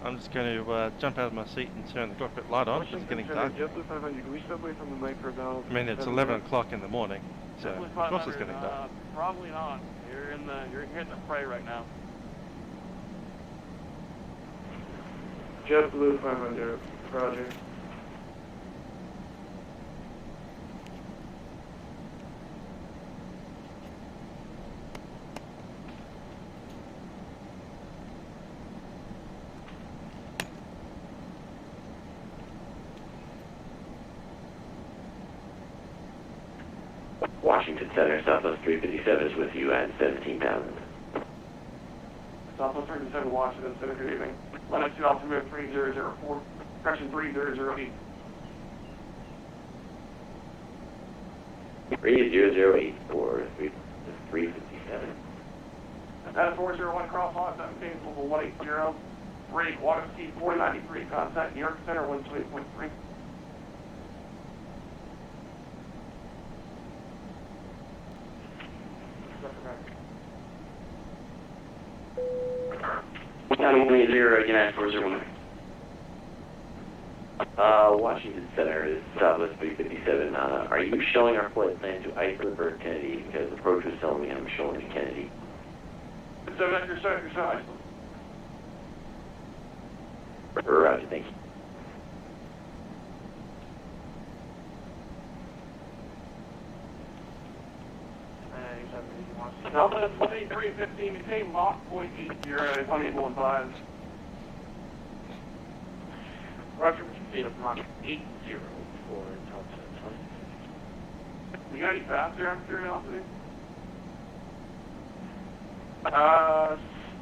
I'm just going to jump out of my seat and turn the cockpit light on. It's getting dark. I mean, it's 11 o'clock in the morning, so of course it's getting dark. Probably not. You're hitting the prey right now. JetBlue 500, roger. Washington Center, Southwest 357 is with you at 17,000. Southwest 357, Washington Center, good evening. 192 altimeter 3004, correction 3008. 3008 for 357. That's 401 cross line 17, level 180. Regan, Waterski 493, contact New York Center 128.3. United 401. Washington Center is Southwest 357. Are you showing our flight plan to Iceland or Kennedy? Because the approach is telling me I'm showing to Kennedy. So that's your side. Roger, thank you. Delta 2315, maintain Mach 0.80 if unable and advised. Roger, speed of Mach 80 for Delta 20. You got any faster out of curiosity?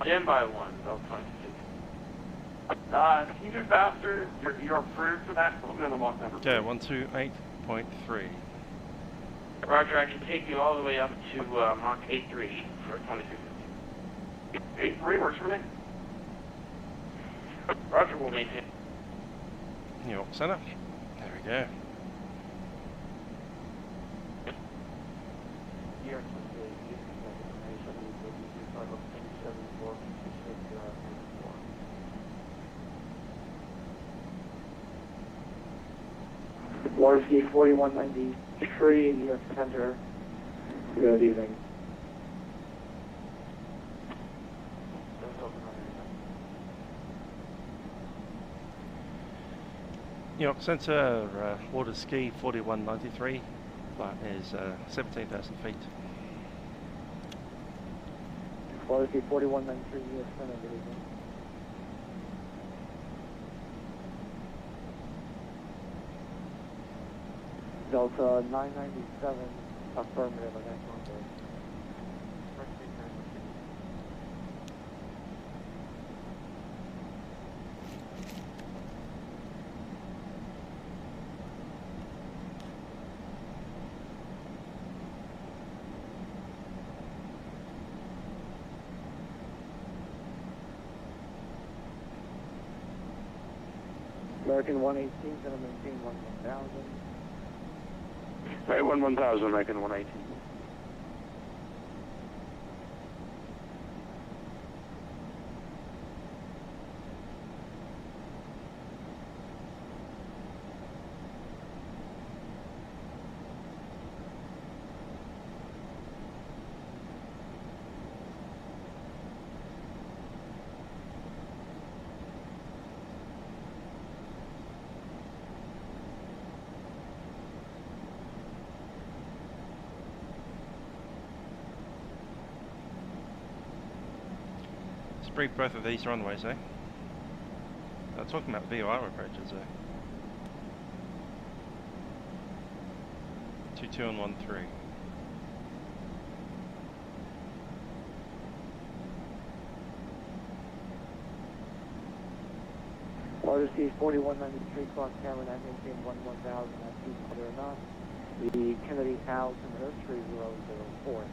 Stand by one, Delta 26. Can you do faster? You're approved for that, so the Mach number. Yeah, 128.3. Roger, I can take you all the way up to Mach 83 for 2250. 83 works for me. Roger, we'll maintain. New York Center. There we go. Waterski 4193, New York Center. Good evening. New York Center, Waterski 4193. Flight is 17,000 feet. Waterski 4193, New York Center. Good evening. Delta 997, affirmative, I got contact. American 118 is going to maintain 1000. Hey, 1000, American 118. Break both of these runways, eh? I'm talking about VOR approaches, eh? 22 and 13. Waterski 4193, cross camera 9 maintain 1000 at 2 whether or not. The Kennedy altimeter 3004.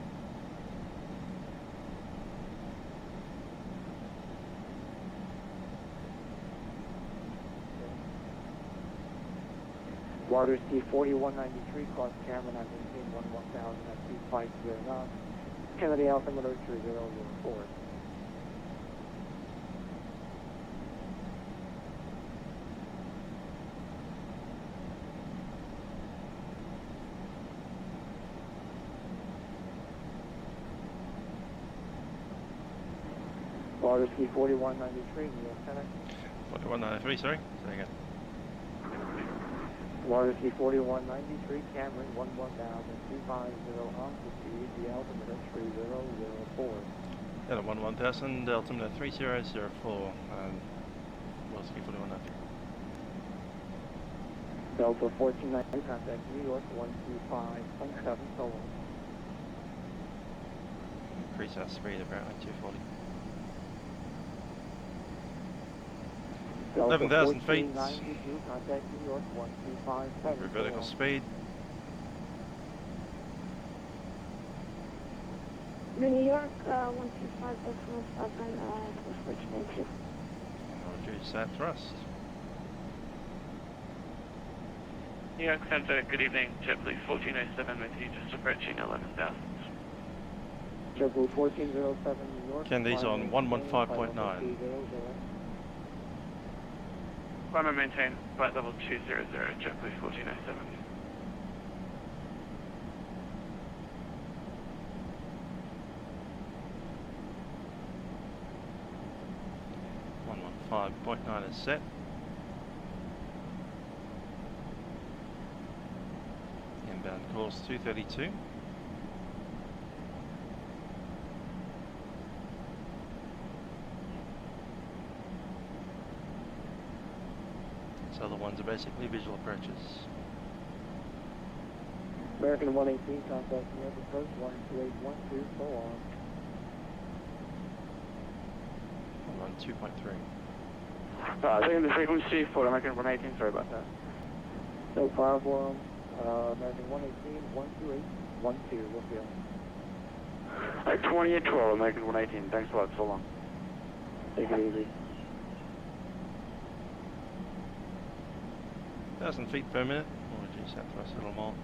Waterski 4193, cross camera 9 maintain 1000 at 250 knots. Kennedy altimeter 3004. Waterski 4193, New York Center. 4193, sorry? Say again. Waterski 4193, Cameron 11000, 250 altitude, the altimeter 3004. Delta 1000, altimeter 3004, Waterski 4193. Delta 1490, contact New York 125.7, so on. Increase our speed about 240. 11,000 feet. Contact New York 1257. Vertical speed. New York 125 decimal 7, switch. I'll reduce that thrust. New York Center, good evening. JetBlue 1407 with you, just approaching 11,000. JetBlue 1407, New York. Kennedy's on 115.9. Climb and maintain flight level 200, JetBlue 1407. .9 is set. Inbound course 232. So the ones are basically visual approaches. American 118, contact New York approach 12812, so on. 2.3. Taking the frequency for American 118, sorry about that. No problem. American 118, 12812, we'll feel. Alright, 2812, American 118. Thanks a lot, so long. Take it easy. 1,000 feet per minute. We'll reduce that thrust a little more.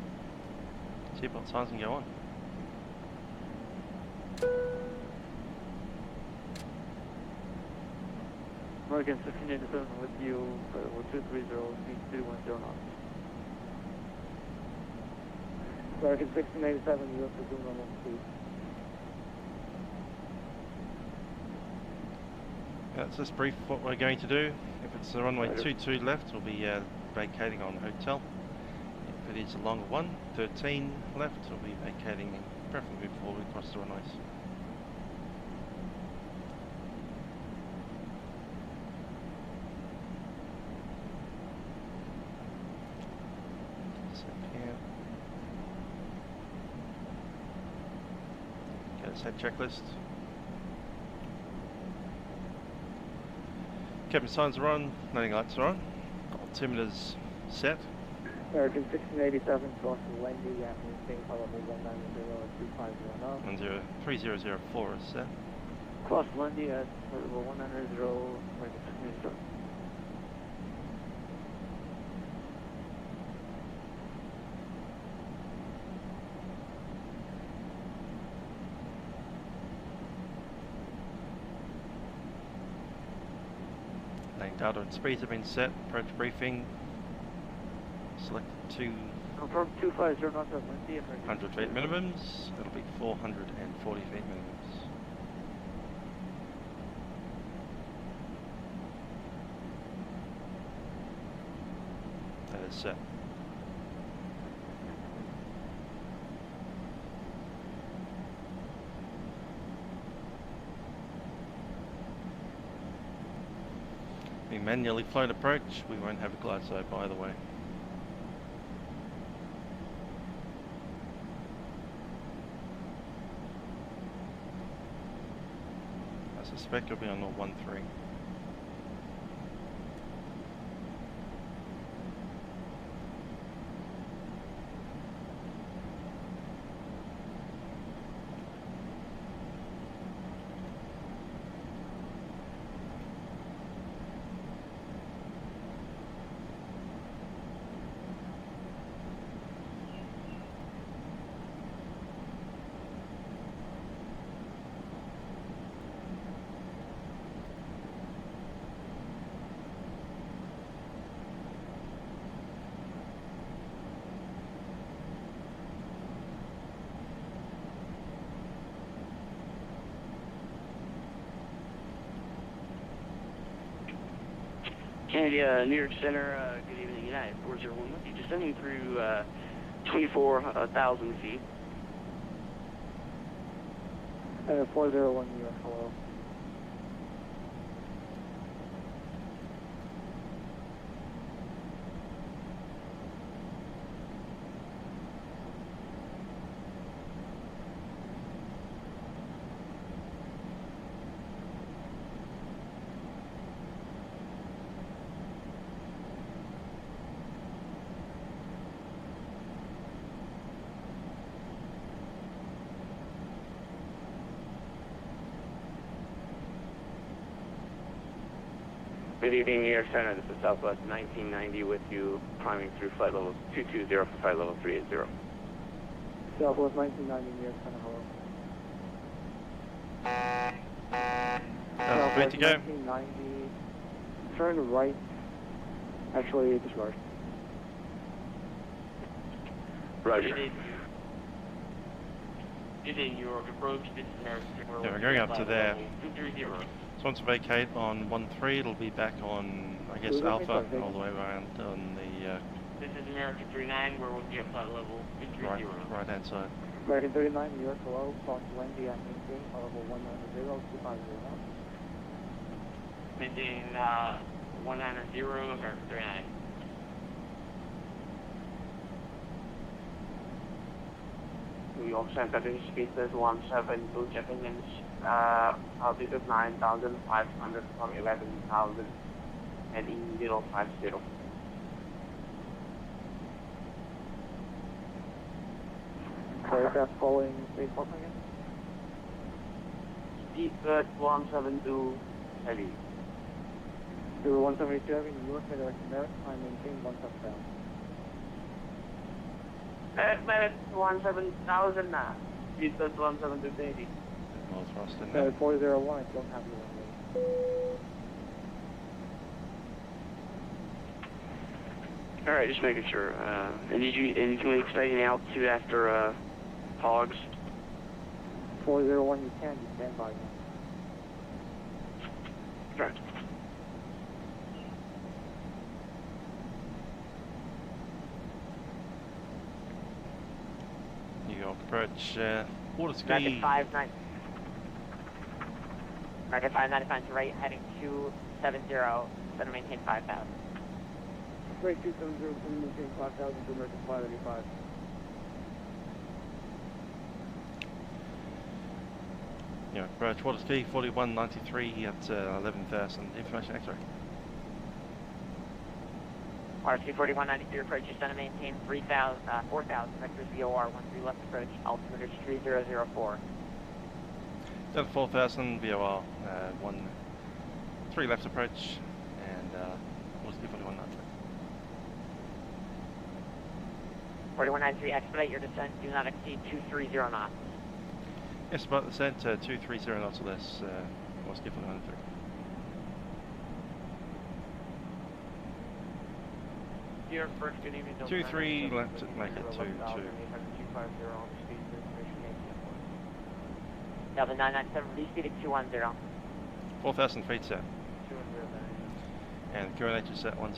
Seatbelt signs and go on. American 1687 with you, level 230, speed 210 knots. American 1687, you have to zoom on speed. That's just brief what we're going to do. If it's the runway 22 left, we'll be vacating on hotel. If it is a longer one, 13 left, we'll be vacating preferably before we cross the runways. Set checklist. Cabin signs are on, landing lights are on, altimeters set. American 1687 cross Wendy at maintain level 190 at 250 now. 3004 is set. Cross Wendy at level 190, American 1687. Data and speeds have been set. Approach briefing. Select Confirm 250 knots at Wendy. 100 feet minimums. It'll be 440 feet minimums. That is set. We manually float approach, we won't have a glide slope either way. I suspect it'll be on 013. Kennedy, New York Center, good evening, United 401 with you. Descending through 24,000 feet. 401 New York, hello. Good evening, New York Center. This is Southwest 1990 with you, climbing through flight level 220 for flight level 380. Southwest 1990 New York Center, hello. Ready to go? 1990, turn right. Actually, disregard. Roger. Good evening, New York approach. This is American. Yeah, we're going up to there. 230. So once we vacate on 13, it'll be back on, I guess, Alpha all the way around on the This is American 39, where we'll be at flight level 230. right hand side. American 39, New York, hello. Cross Wendy at maintain level 190, 250 now. Maintain 190, American 39. New York Center speed is 172 checking in altitude 9,500 from 11,000 and in 050. Aircraft following spaceport again? Seabird 172 heavy. Seabird 172 heavy, New York, Merit, climb maintain 1 touchdown. Merit 17000 now. Seabird 172 heavy. More thrust in there. Merit 401, I don't have the runway. Alright, just making sure. And anything we expect any altitude after hogs? 401, you stand by now. Right. New York approach, Waterski. American 595. American 595 to right, heading 270, center maintain 5,000. Straight 270, maintain 5,000 to American 585. New York approach, Waterski 4193 at 11,000. Information X-ray. RSC 4193 approach, center maintain 4,000, vectors VOR 13 left approach, altimeter 3004. Delta 4000 VOR 3 left approach, and Waterski 4193. 4193, expedite your descent, do not exceed 230 knots. Yes, about descent 230 knots or less, Waterski 4193. Here, first, good evening. 23 left to make it 2-2. Delta 997, release speed at 210. 4,000 feet set. And coordinate is set 10.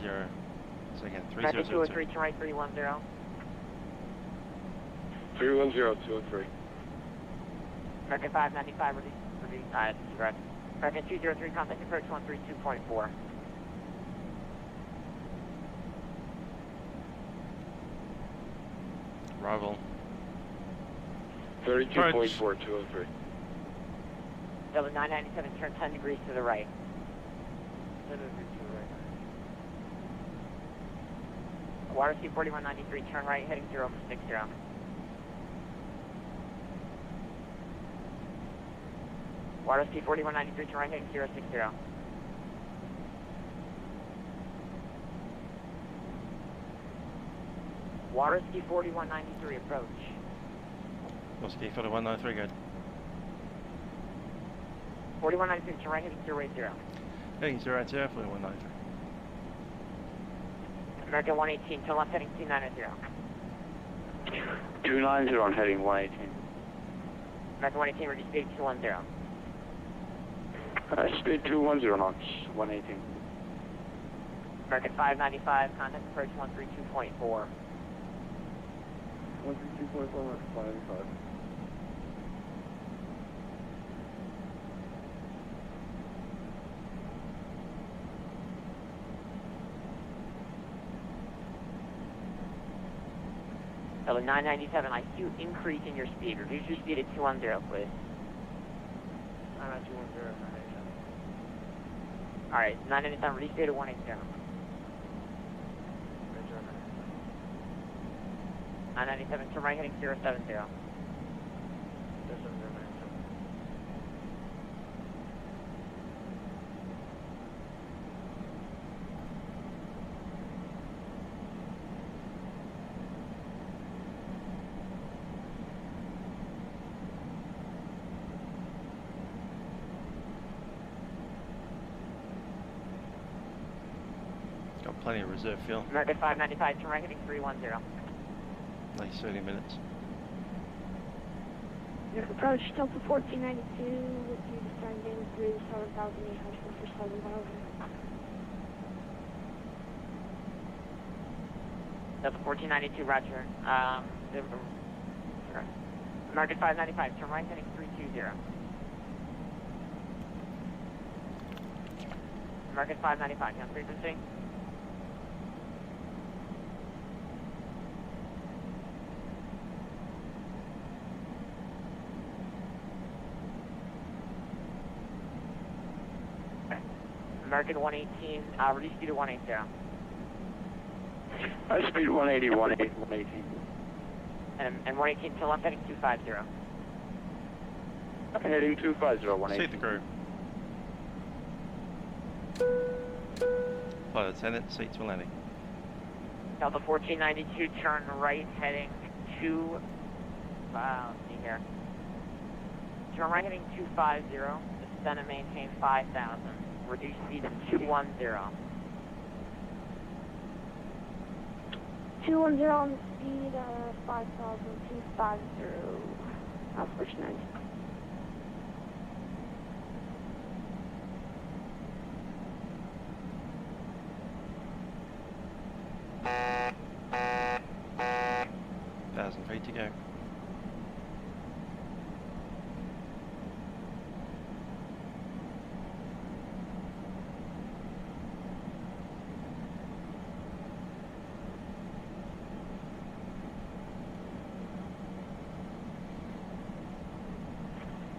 So again, 3002. 203, turn right 310. 310, 203. American 595, release, correct. American 203, contact approach 132.4. Arrival. 32.4, 203. Delta 997, turn 10 degrees to the right. 10 degrees to the right. Waterski 4193, turn right, heading 0 for 60. Waterski 4193, turn right, heading 060. Waterski 4193, approach. Waterski 4193, good. 4193, turn right, heading 080. Heading 080, 4193. American 118, turn left, heading 290. 290 on heading 118. American 118, reduce speed 210. Speed 210 knots, 118. American 595, contact approach 132.4. 132.4, 585. Delta 997, I see you increase in your speed. Reduce your speed at 210, please. I'm at 210, 997. Alright, 997, reduce speed at 180. 997, turn right, heading 070. Got plenty of reserve fuel. American 595, turn right, heading 310. At least 30 minutes. Approach Delta 1492 with you descending through 7,800 for 7,000. Delta 1492, roger. American 595, turn right, heading 320. American 595, on frequency. American 118, reduce speed to 180. Speed 180, 118. And 118 to left heading 250. Heading 25018. See the crew. Flight attendant, seat to landing. Delta 1492, turn right, heading to, let's see here. Turn right, heading 250, descend and maintain 5,000. Reduce speed to 210. 210 on the speed, 5,000, 250. Unfortunate. Feet to go.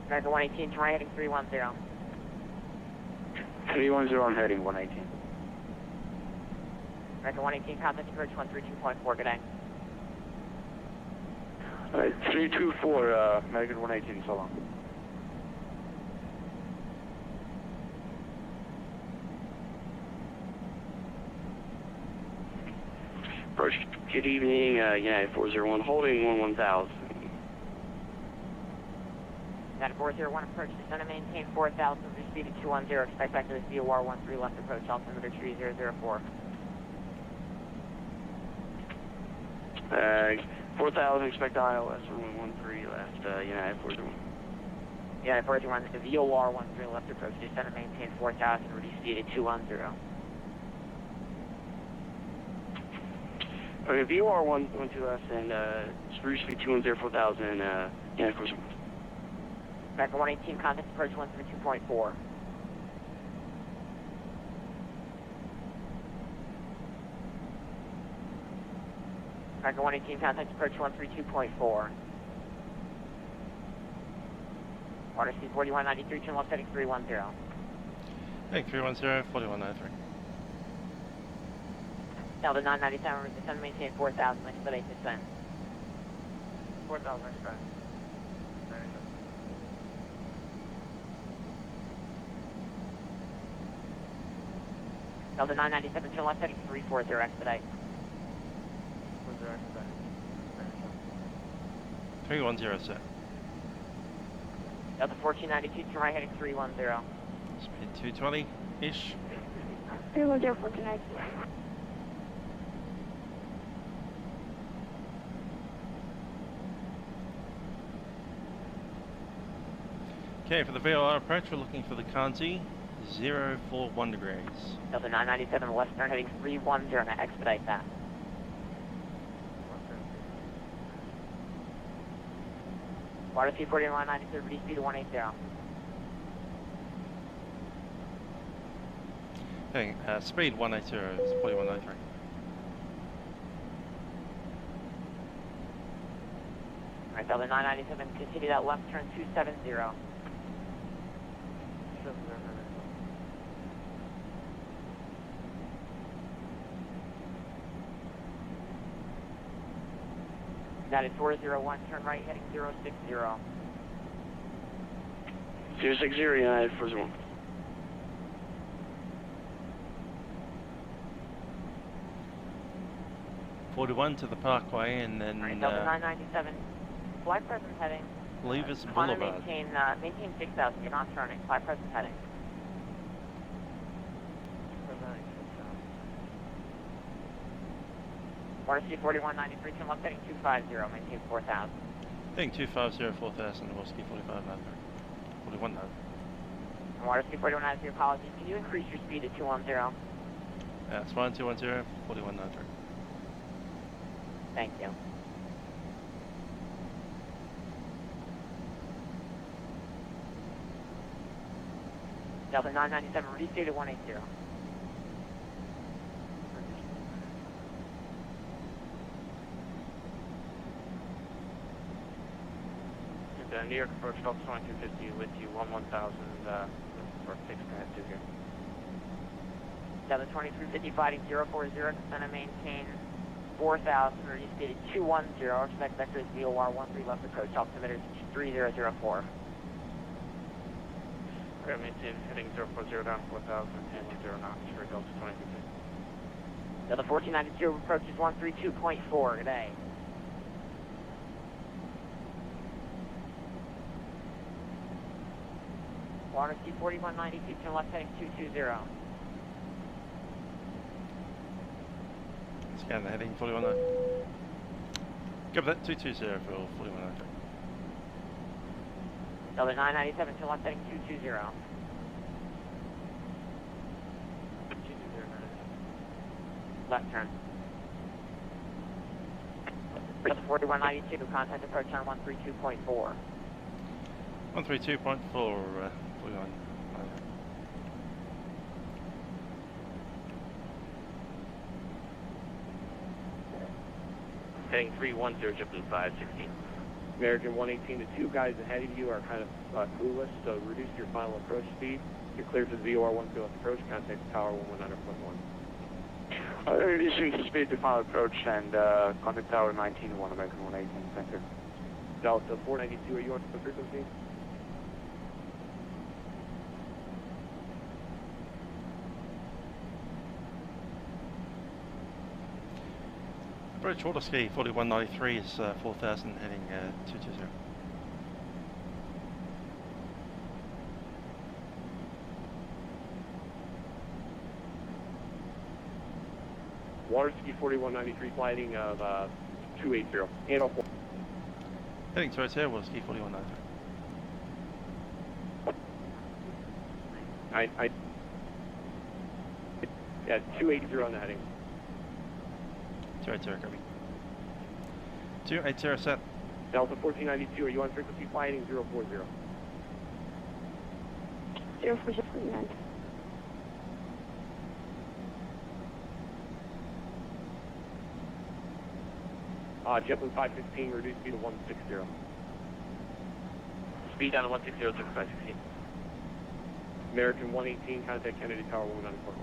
American 118, turn right, heading 310. 310, I'm heading 118. American 118, contact approach 132.4, good day. Alright, 324, American 118, so long. Approach, good evening, United 401, holding 11000. United 401, approach, descend and maintain 4,000, speed at 210, expect back to the VOR 13 left approach, altimeter 3004. 4,000, expect ILS 113 left, United 401. United 401, the VOR 13 left approach, descend and maintain 4,000, reduce speed at 210. Okay, VOR 112 left and reduce speed 210, 4,000, United 401. American 118, contact approach 132.4. American 118, contact approach 132.4. Waterski 4193, turn left heading 310. Heading 310, 4193. Delta 997, descend and maintain 4,000, expedite descent. 4,000, expedite. Delta 997, turn left heading 340, expedite. 310, sir. Delta 1492, turn right heading 310. Speed 220-ish. 310, 1492. Okay, for the VOR approach, we're looking for the Kanzi, 041 degrees. Delta 997, left turn heading 310, now expedite that. Waterski 4193, reduce speed to 180. Heading, speed 180, 4193. Alright, Delta 997, continue that left turn 270. United 401, turn right heading 060. 060, United 401. .41 to the Parkway and then Delta 997, fly present heading. Levis Want Boulevard. to maintain 6,000, you're not turning, fly present heading. Waterski 4193, turn left heading 250, maintain 4,000. Heading 250, 4,000, Waterski 4593. 41 now. Waterski 4193, apologies, can you increase your speed to 210? That's fine, 210, 4193. Thank you. Delta 997, reduce speed to 180. New York approach Delta 2250 with you, 11,000 for 6 minutes to here. Delta 2350 fighting 040, descend and maintain 4,000, reduce speed to 210, expect vectors VOR 13 left approach, altimeter 3004. Clear maintain heading 040 down 4,000 and 10 knots for Delta 22. Delta 1492 approaches 132.4 today. Waterski 4192, turn left heading 220. Scan the heading 4190. Go for that 220 for 4193. Delta 997, turn left heading 220. Left turn. Delta 4192, contact approach on 132.4. 132.4, 41. Heading 310, JetBlue 516. American 118, the two guys ahead of you are kind of clueless, so reduce your final approach speed. You're clear for the VOR 1 field approach, contact tower 119.1. Reducing speed to final approach and contact tower 19-1, American 118, thank you. Delta 492, are you on the frequency? Approach Waterski 4193 is 4000 heading 220. Waterski 4193, flighting of 280. And 04. Heading 280, Waterski 4193. Yeah, 280 on the heading. 280, copy. 280 set. Delta 1492, are you on frequency flighting 040? 040. JetBlue 516, reduce speed to 160. Speed down to 160, 516. American 118, contact Kennedy Tower 194.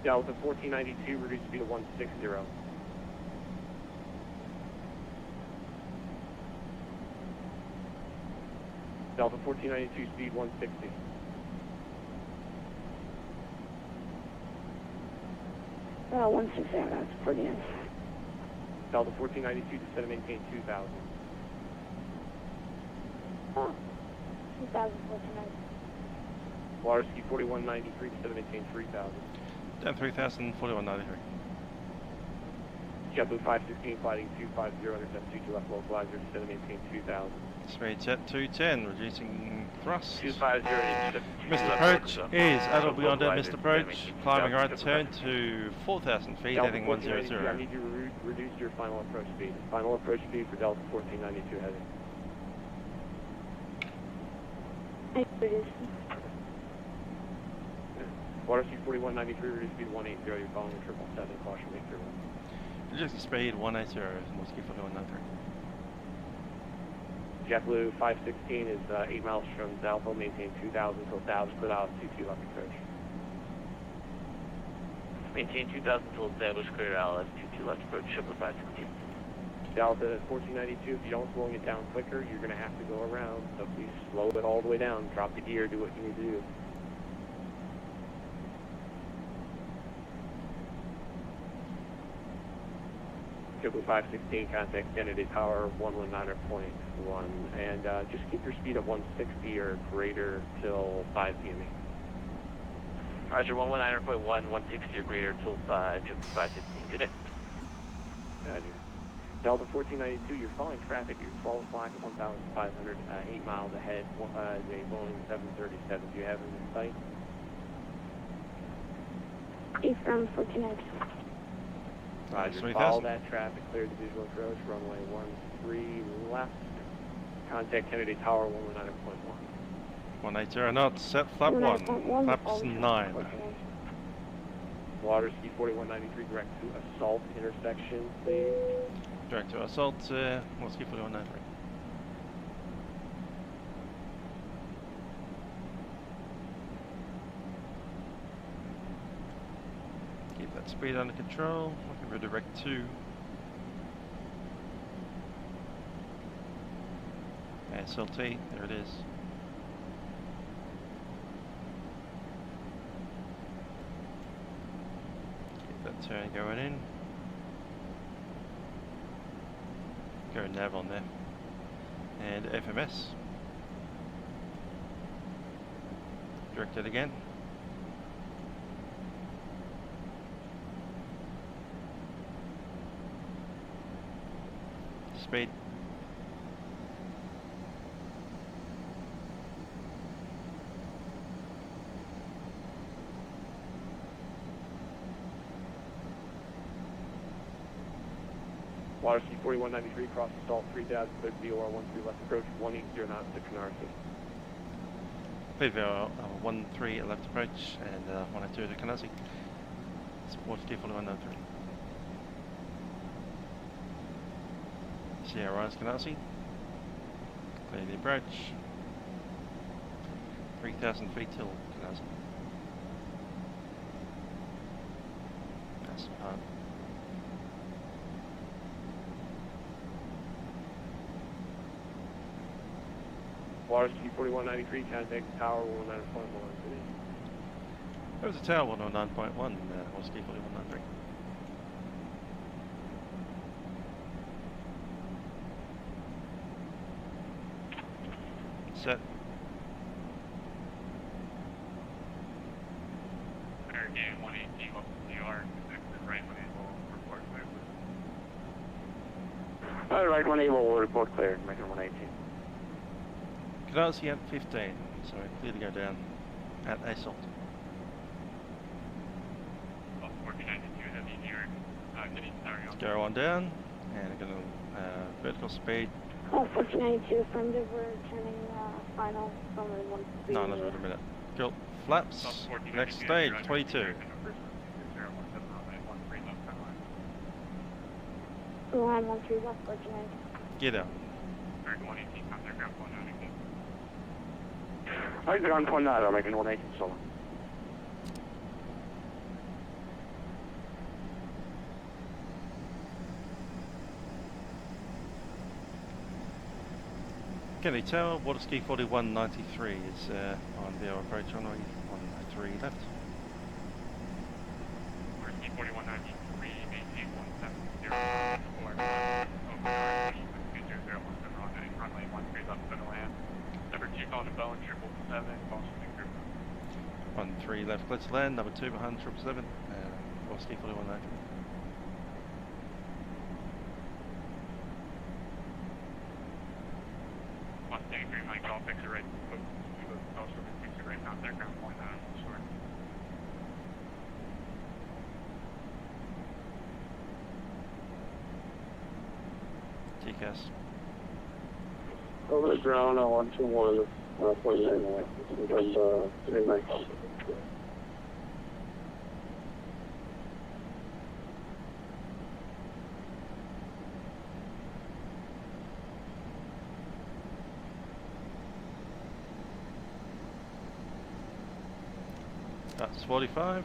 Delta 1492, reduce speed to 160. Delta 1492, speed 160. Well, 160, that's pretty in. Delta 1492, descend and maintain 2000. 2049. Waterski 4193, descend and maintain 3000. Down 3000, 4193. JetBlue 516, fighting 250, intercept 22 left localizer, descend and maintain 2000. Speed set 210, reducing thrust. 250, Missed approach is adult beyonder, missed approach, climbing right turn to 4000 feet, Delta heading 1492, 100. I need you to reduce your final approach speed. Final approach speed for Delta 1492 heading. I reduced. Waterski 4193, reduce speed 180, you're following 777, caution make through. Reducing speed 180, Waterski 4193. JetBlue 516 is 8 miles from Zalpo, maintain 2000 till 1000, clear out 22 left approach. Maintain 2000 till established, clear out 22 left approach, JetBlue 516. Delta 1492, if you don't slow it down quicker, you're going to have to go around, so please slow it all the way down, drop the gear, do what you need to do. JetBlue 516, contact Kennedy Tower 119.1, and just keep your speed at 160 or greater till 5 p.m. Roger, 119.1, 160 or greater till 5, JetBlue 516, good day. Delta 1492, you're following traffic, you're 12 o'clock at 1,500, 8 miles ahead, a Boeing 737, do you have him in sight? From 1492. Roger, follow that traffic, clear the visual approach, runway 13 left, contact Kennedy Tower 119.1. 180 knots, set flap 1, flaps 9. Waterski 4193, direct to assault intersection, please. Direct to assault, Waterski 4193. Keep that speed under control, looking for direct 2. SLT, there it is. turn going in. Go nav on there. And FMS. Direct it again. Speed. Waterski 4193, cross assault 3000, clear to VOR 13 left approach, 180 knots to Canarsie. VOR 13 left approach and 102 to Canarsie. Waterski 4193. Sierra Rise Canarsie. Clear the approach. 3000 feet till Canarsie. That's hard. Waterski 4193, contact tower 109.1 city. That was a tower 109.1, Waterski 4193. Set. Regan 118, off the CR, connected right 180, report clear. Right 180 will report clear, American 118. Canarsie at 15, so clear to go down at assault. Off 1492, heavy near, getting sorry. Let's go on down, and we're going to vertical speed. 1492, affirmative, we're turning final from 130. No, wait a minute. Cool. Flaps. Next stage, 22. Line 13 left, 1492. Get out. American 118, contact ground 192. Right, ground 19, American 118, solo. Kennedy Tower, Waterski 4193 is on the approach runway 13 left. Waterski 4193, maintain 170, runway 13 left, center land. Number 2 calling to Boeing 777, Boston group. 13 left, clear to land, number 2 behind 777, Waterski 4193. Mustang green light, call fix it right. Also fix it right now, there, ground point, short. TCAS. Over the ground, 121, 49, because, midnight. That's 45.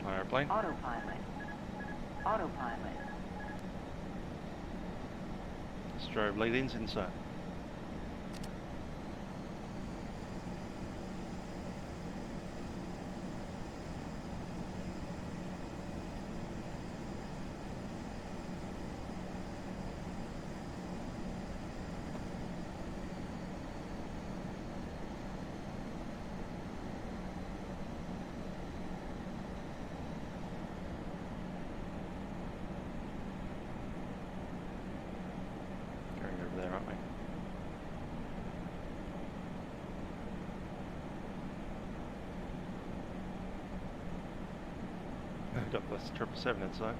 Airplane. Autopilot. Autopilot. Strobe lead-ins inside. Got this 777 inside.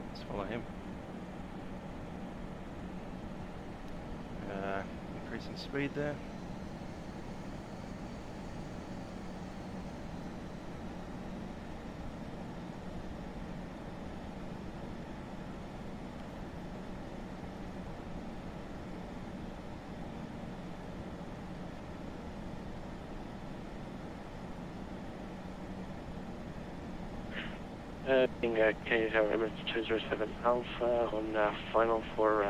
Let's follow him. Increasing speed there. KJFK emergency 207 Alpha on final for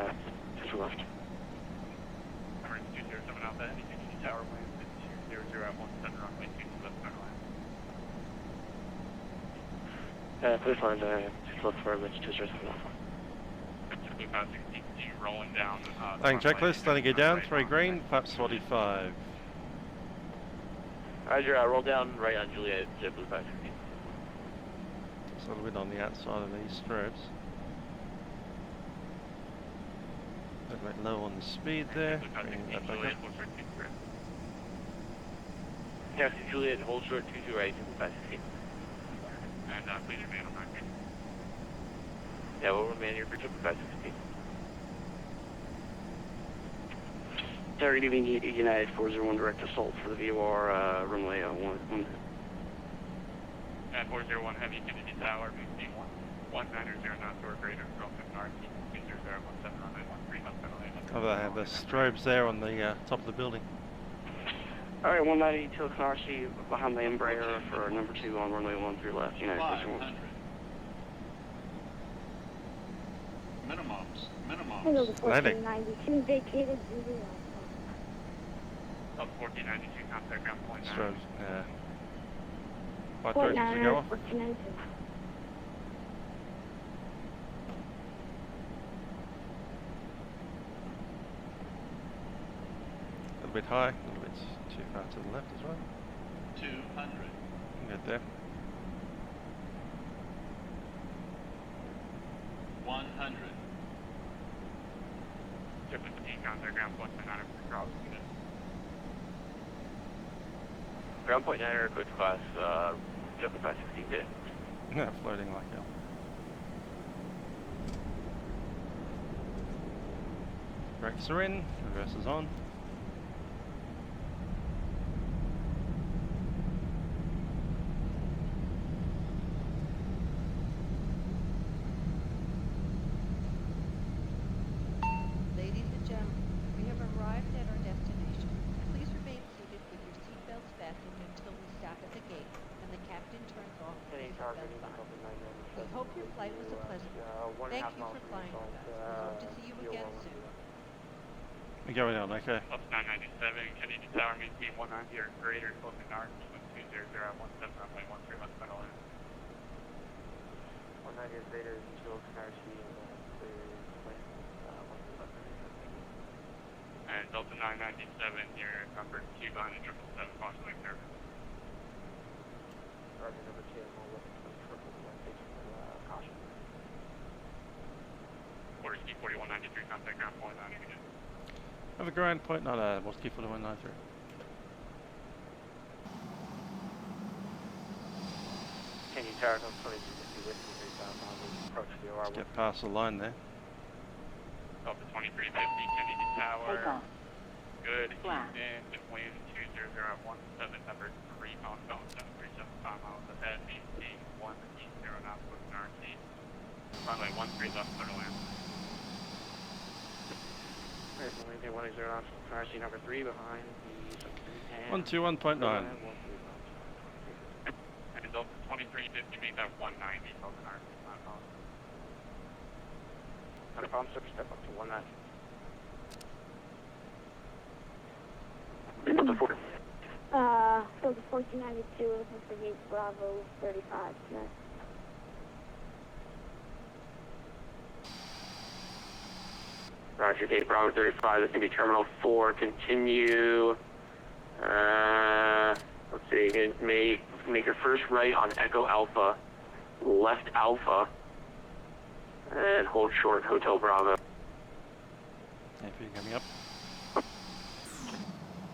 central left. Emergency 207 Alpha, anything tower wind 200 at 17 runway 2 left. Please line, just look for Rich 2 0 rolling down. Landing checklist, letting you down, 3 green, flaps 45. Roger, roll down right on Juliet, JetBlue 516. Just a little bit on the outside of these strobes. A little bit low on the speed there. Bringing that back up. Taxi Juliet, hold short 22 right, 516. And please remain on that. Yeah, we'll remain here for 516. Target leaving United 401 direct assault for the VOR runway 1. And 401 heavy Kennedy Tower, BC 1990 knots or greater, Rolton RT 2017 runway 13 left center. Oh, they have the strobes there on the top of the building. Alright, 190 till RC behind the Embraer for number 2 on runway 13 left, United 401. Hello, the 1492 vacated Juliet. Up 1492, contact ground point 9. Strobes, what Point directions 9, to go off? 1492. A little bit high, a little bit too far to the left as well. 200. Get there. 100. Contact ground point 9 across. Ground point 9 quick class, JetBlue 516 bit. Yeah, floating like hell. Brakes are in, reverse is on. Ladies and gentlemen, we have arrived at our destination. Please remain seated with your seatbelts fastened until we stop at the gate and the captain turns off the seatbelt sign. We hope your flight was a pleasant one. Thank you for flying with us. We hope to see you again soon. We're going on, okay. Up 997, Kennedy Tower, maintain 190 or greater, closing arc, 200 17 runway 13 left center line. 190 or greater, still RC and Delta 997, you're number 2 behind the 777, possibly service. Roger, number 2, we'll look for caution. Waterski 4193, contact ground point 9 again. Have a ground point, not a Waterski 4193. Kennedy Tower, 2250 with you, approach the OR. Get past the line there. Delta 2350, Kennedy Tower. Takeoff. Good Flat. evening, wind 20017, number 3, phone 737 miles ahead, maintain 180 knots with an RC. Runway 13 left center land. Maintain 180 knots with RC number 3 behind the 121.9. And Delta 2350, make that 190, close an RC, not phone. Under palm step up to 190. So the 1492 is for gate Bravo 35 tonight. Roger, gate Bravo 35, that's going to be Terminal 4, continue, let's see, you can make your first right on Echo Alpha, left Alpha, and hold short, Hotel Bravo. If you're coming up.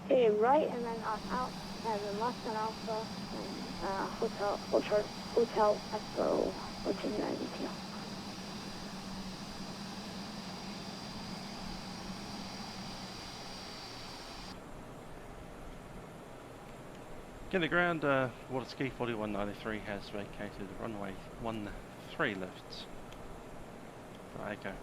Okay, right and then out, and then left and Alpha, and Hotel Echo 1492. Get the ground, Waterski 4193 has vacated runway 13 left for Echo.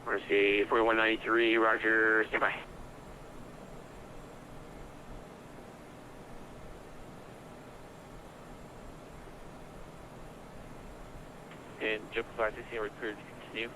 Waterski 4193, roger, standby. And JetBlue 516, we're cleared to continue.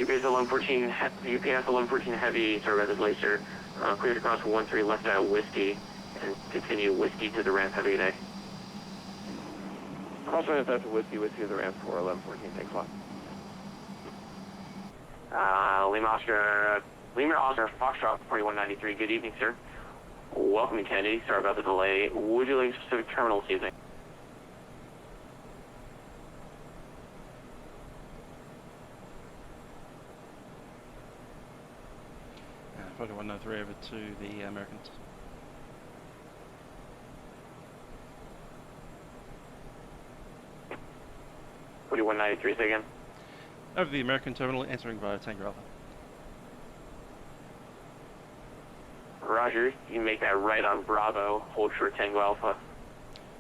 UPS 1114 Heavy, sorry about this late, sir. Cleared across 13 left out Whiskey, and continue Whiskey to the ramp Heavy today. Crossing left out Whiskey to the ramp for 1114, thanks a lot. Lima Oscar Foxtrot 4193, good evening, sir. Welcome to Kennedy, sorry about the delay. Would you like specific terminal this evening? 4103 over to the Americans. $4193, say again. Over the American terminal, entering via Tango Alpha. Roger, you can make that right on Bravo, hold short Tango Alpha.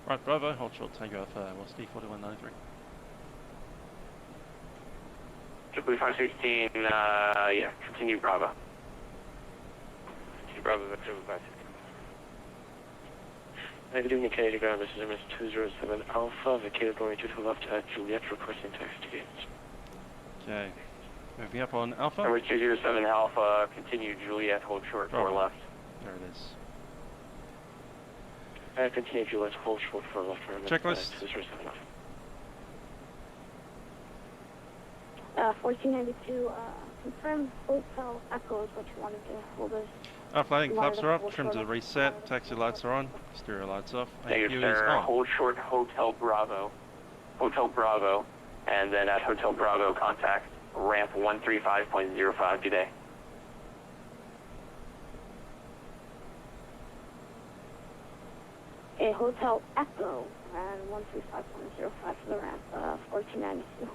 Right, Bravo, hold short Tango Alpha, Waterski 4193. Triple 516, yeah, continue Bravo. Bravo, that's 516. Good evening, Kennedy ground, this is MS207 Alpha, vacated runway 22 left at Juliet, requesting taxi gates. Okay, moving up on Alpha. Number 207 Alpha, continue Juliet, hold short, Bravo. 4 left. There it is. Continue Juliet, hold short, 4 left. Checklist. 1492, confirm hotel echoes what you wanted to hold us. Flagging flaps are up, trim to reset, taxi lights are on, stereo lights off, Thank you, sir. Hold short Hotel Bravo, and then at Hotel Bravo, contact ramp 135.05 today. A Hotel Echo and 135.05 for the ramp, 1492.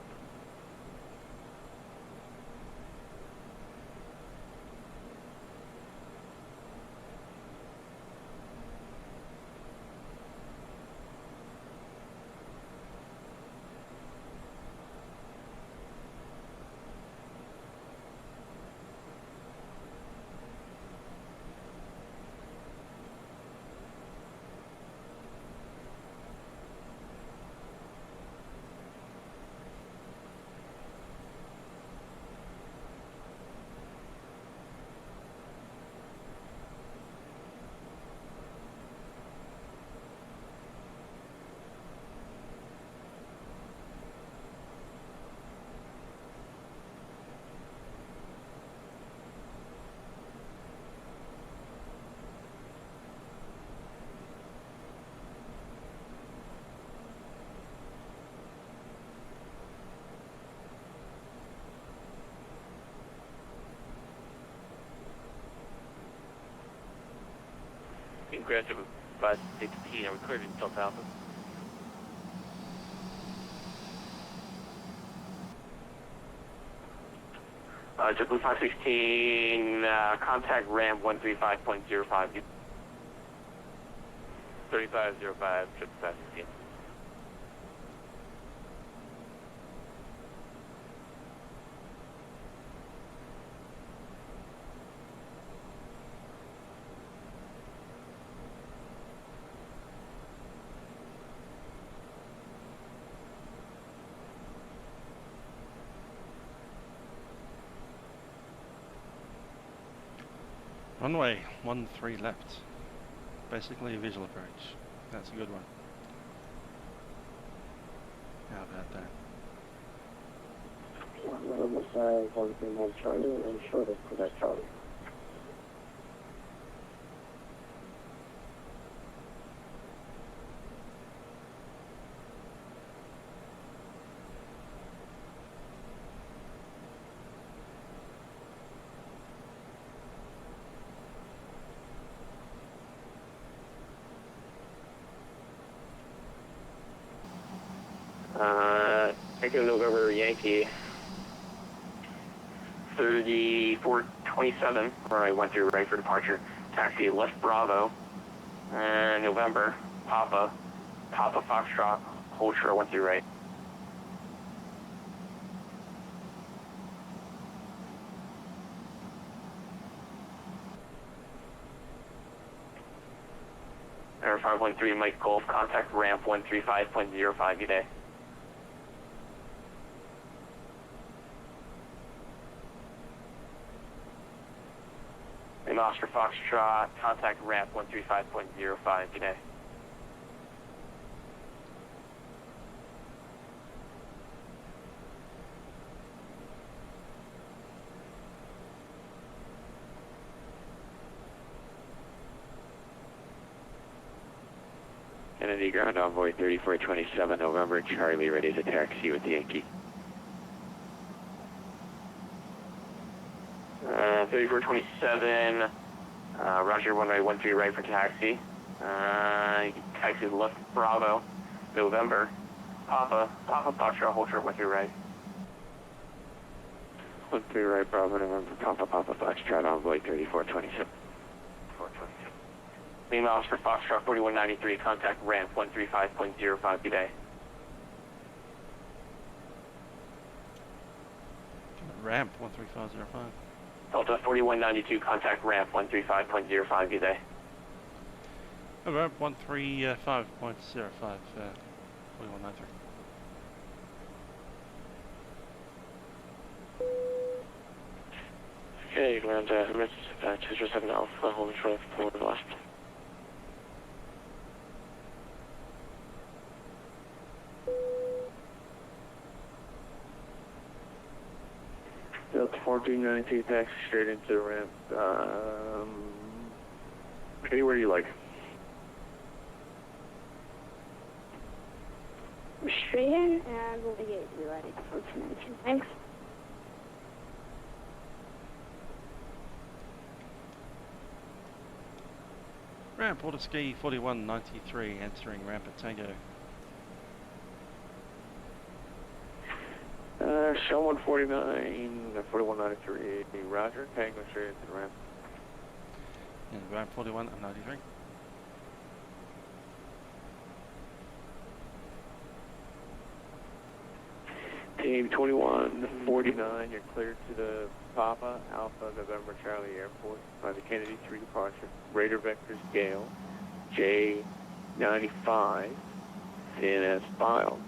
Aggressive 516, are we cleared in Delta Alpha? JetBlue 516, contact ramp 135.05. 3505, JetBlue 516. Runway 13 left. Basically a visual approach. That's a good one. How about that? Level 5, 131 Charlie, and shortest to that Charlie. Taking November Yankee 3427, runway 13 right for departure. Taxi left Bravo, and November, Papa Foxtrot, hold short 13 right. Number 513 Mike Golf, contact ramp 135.05 today. Lima Oscar Foxtrot, contact ramp 135.05 today. Kennedy ground envoy 3427 November Charlie, ready to taxi with the Yankee. 3427, Roger, runway 13 right for taxi. Taxi left Bravo, November, Papa Foxtrot, hold short 13 right. 13 right, Bravo, November, Papa Foxtrot, envoy 3427. Lima Oscar Foxtrot 4193, contact ramp 135.05 today. Ramp 13505. Delta 4192, contact ramp 135.05 today. Ramp 135.05, 4193. Okay, ground MS 207 Alpha, holding short forward left. Delta 1492, taxi straight into the ramp. Anywhere you like. Straight in, and we'll be ready for 1492. Thanks. Ramp Waterski 4193, entering ramp at Tango. Shell 149, 4193, Roger, Tango straight into the ramp. And ramp 4193. Team 2149, you're cleared to the Papa, Alpha, November, Charlie Airport by the Kennedy 3 departure. Radar vectors Gale, J95, CNS filed.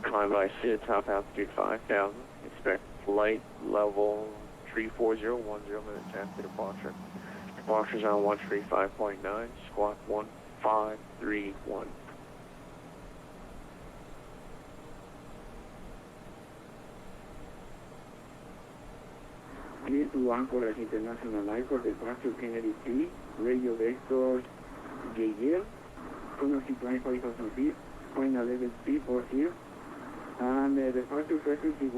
Climb by SID, top altitude 5,000. Expect flight level 34010 minutes after departure. Departure's on 135.9, squawk 1531. Clear to Anchorage International Airport, departure Kennedy 3, radio vectors Gale, Chronos decline 5,000 feet, final level 340, and departure frequency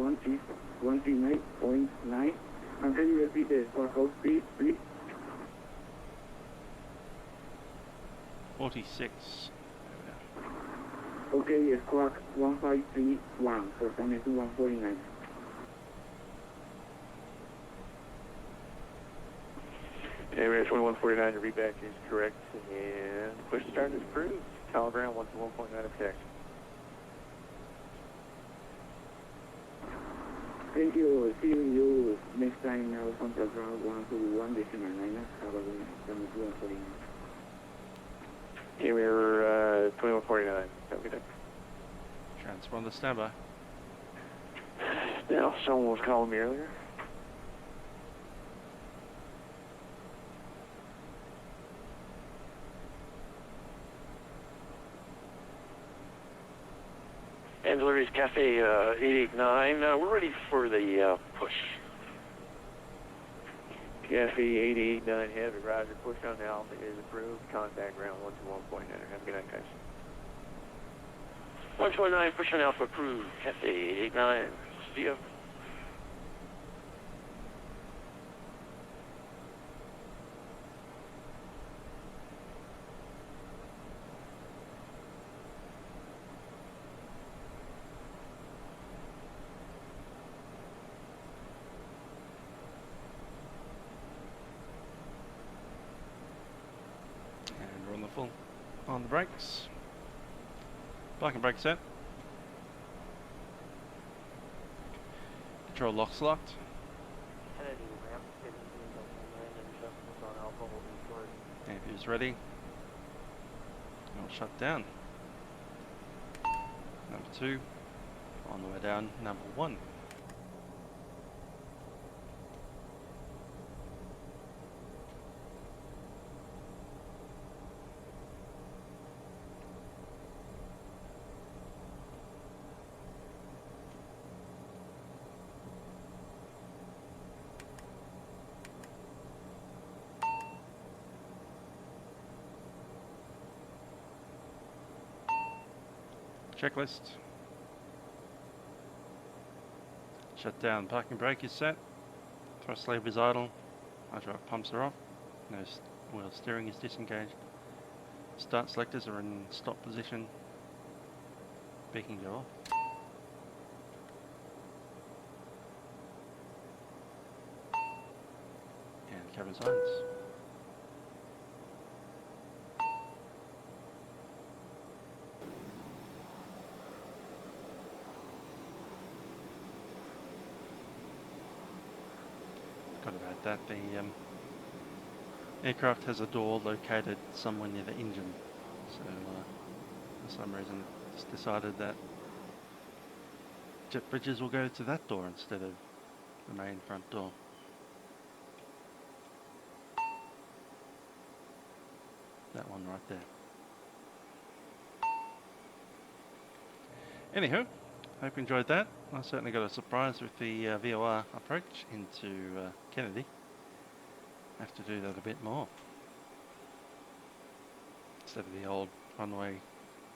139.9, and can you repeat the squawk out speed, please? 46. Okay, squawk 1531 for 149. Area 2149, the readback is correct, and push start is approved. Telegram 121.9 of taxi. Thank you. See you next time. Now, contact ground 121.9. Have a good night. 2149. Area 2149. Have a good day. Transponder standby. Now, someone was calling me earlier. Angelo's Cafe 889, we're ready for the push. Cafe 889 Heavy, Roger, push on the Alpha is approved. Contact ground 121.9. Have a good night, guys. 129, push on Alpha approved. Cafe 889, see ya. On the brakes. Parking brake set. Control locks locked. Ampere's ready. I'll shut down. Number 2. On the way down, number 1. Checklist. Shutdown parking brake is set. Thrust lever is idle. Hydraulic pumps are off. No wheel steering is disengaged. Start selectors are in stop position. Beacon go off. And cabin signs. Forgot about that. The aircraft has a door located somewhere near the engine, so for some reason it's decided that jet bridges will go to that door instead of the main front door. That one right there. Anywho, hope you enjoyed that. I certainly got a surprise with the VOR approach into Kennedy. Have to do that a bit more. Instead of the old runway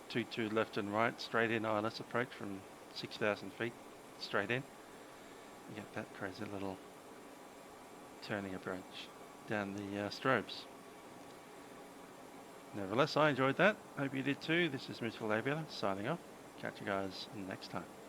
22 left and right straight in ILS approach from 6,000 feet straight in. You get that crazy little turning approach down the strobes. Nevertheless, I enjoyed that. Hope you did too. This is Mystical Aviator signing off. Catch you guys next time.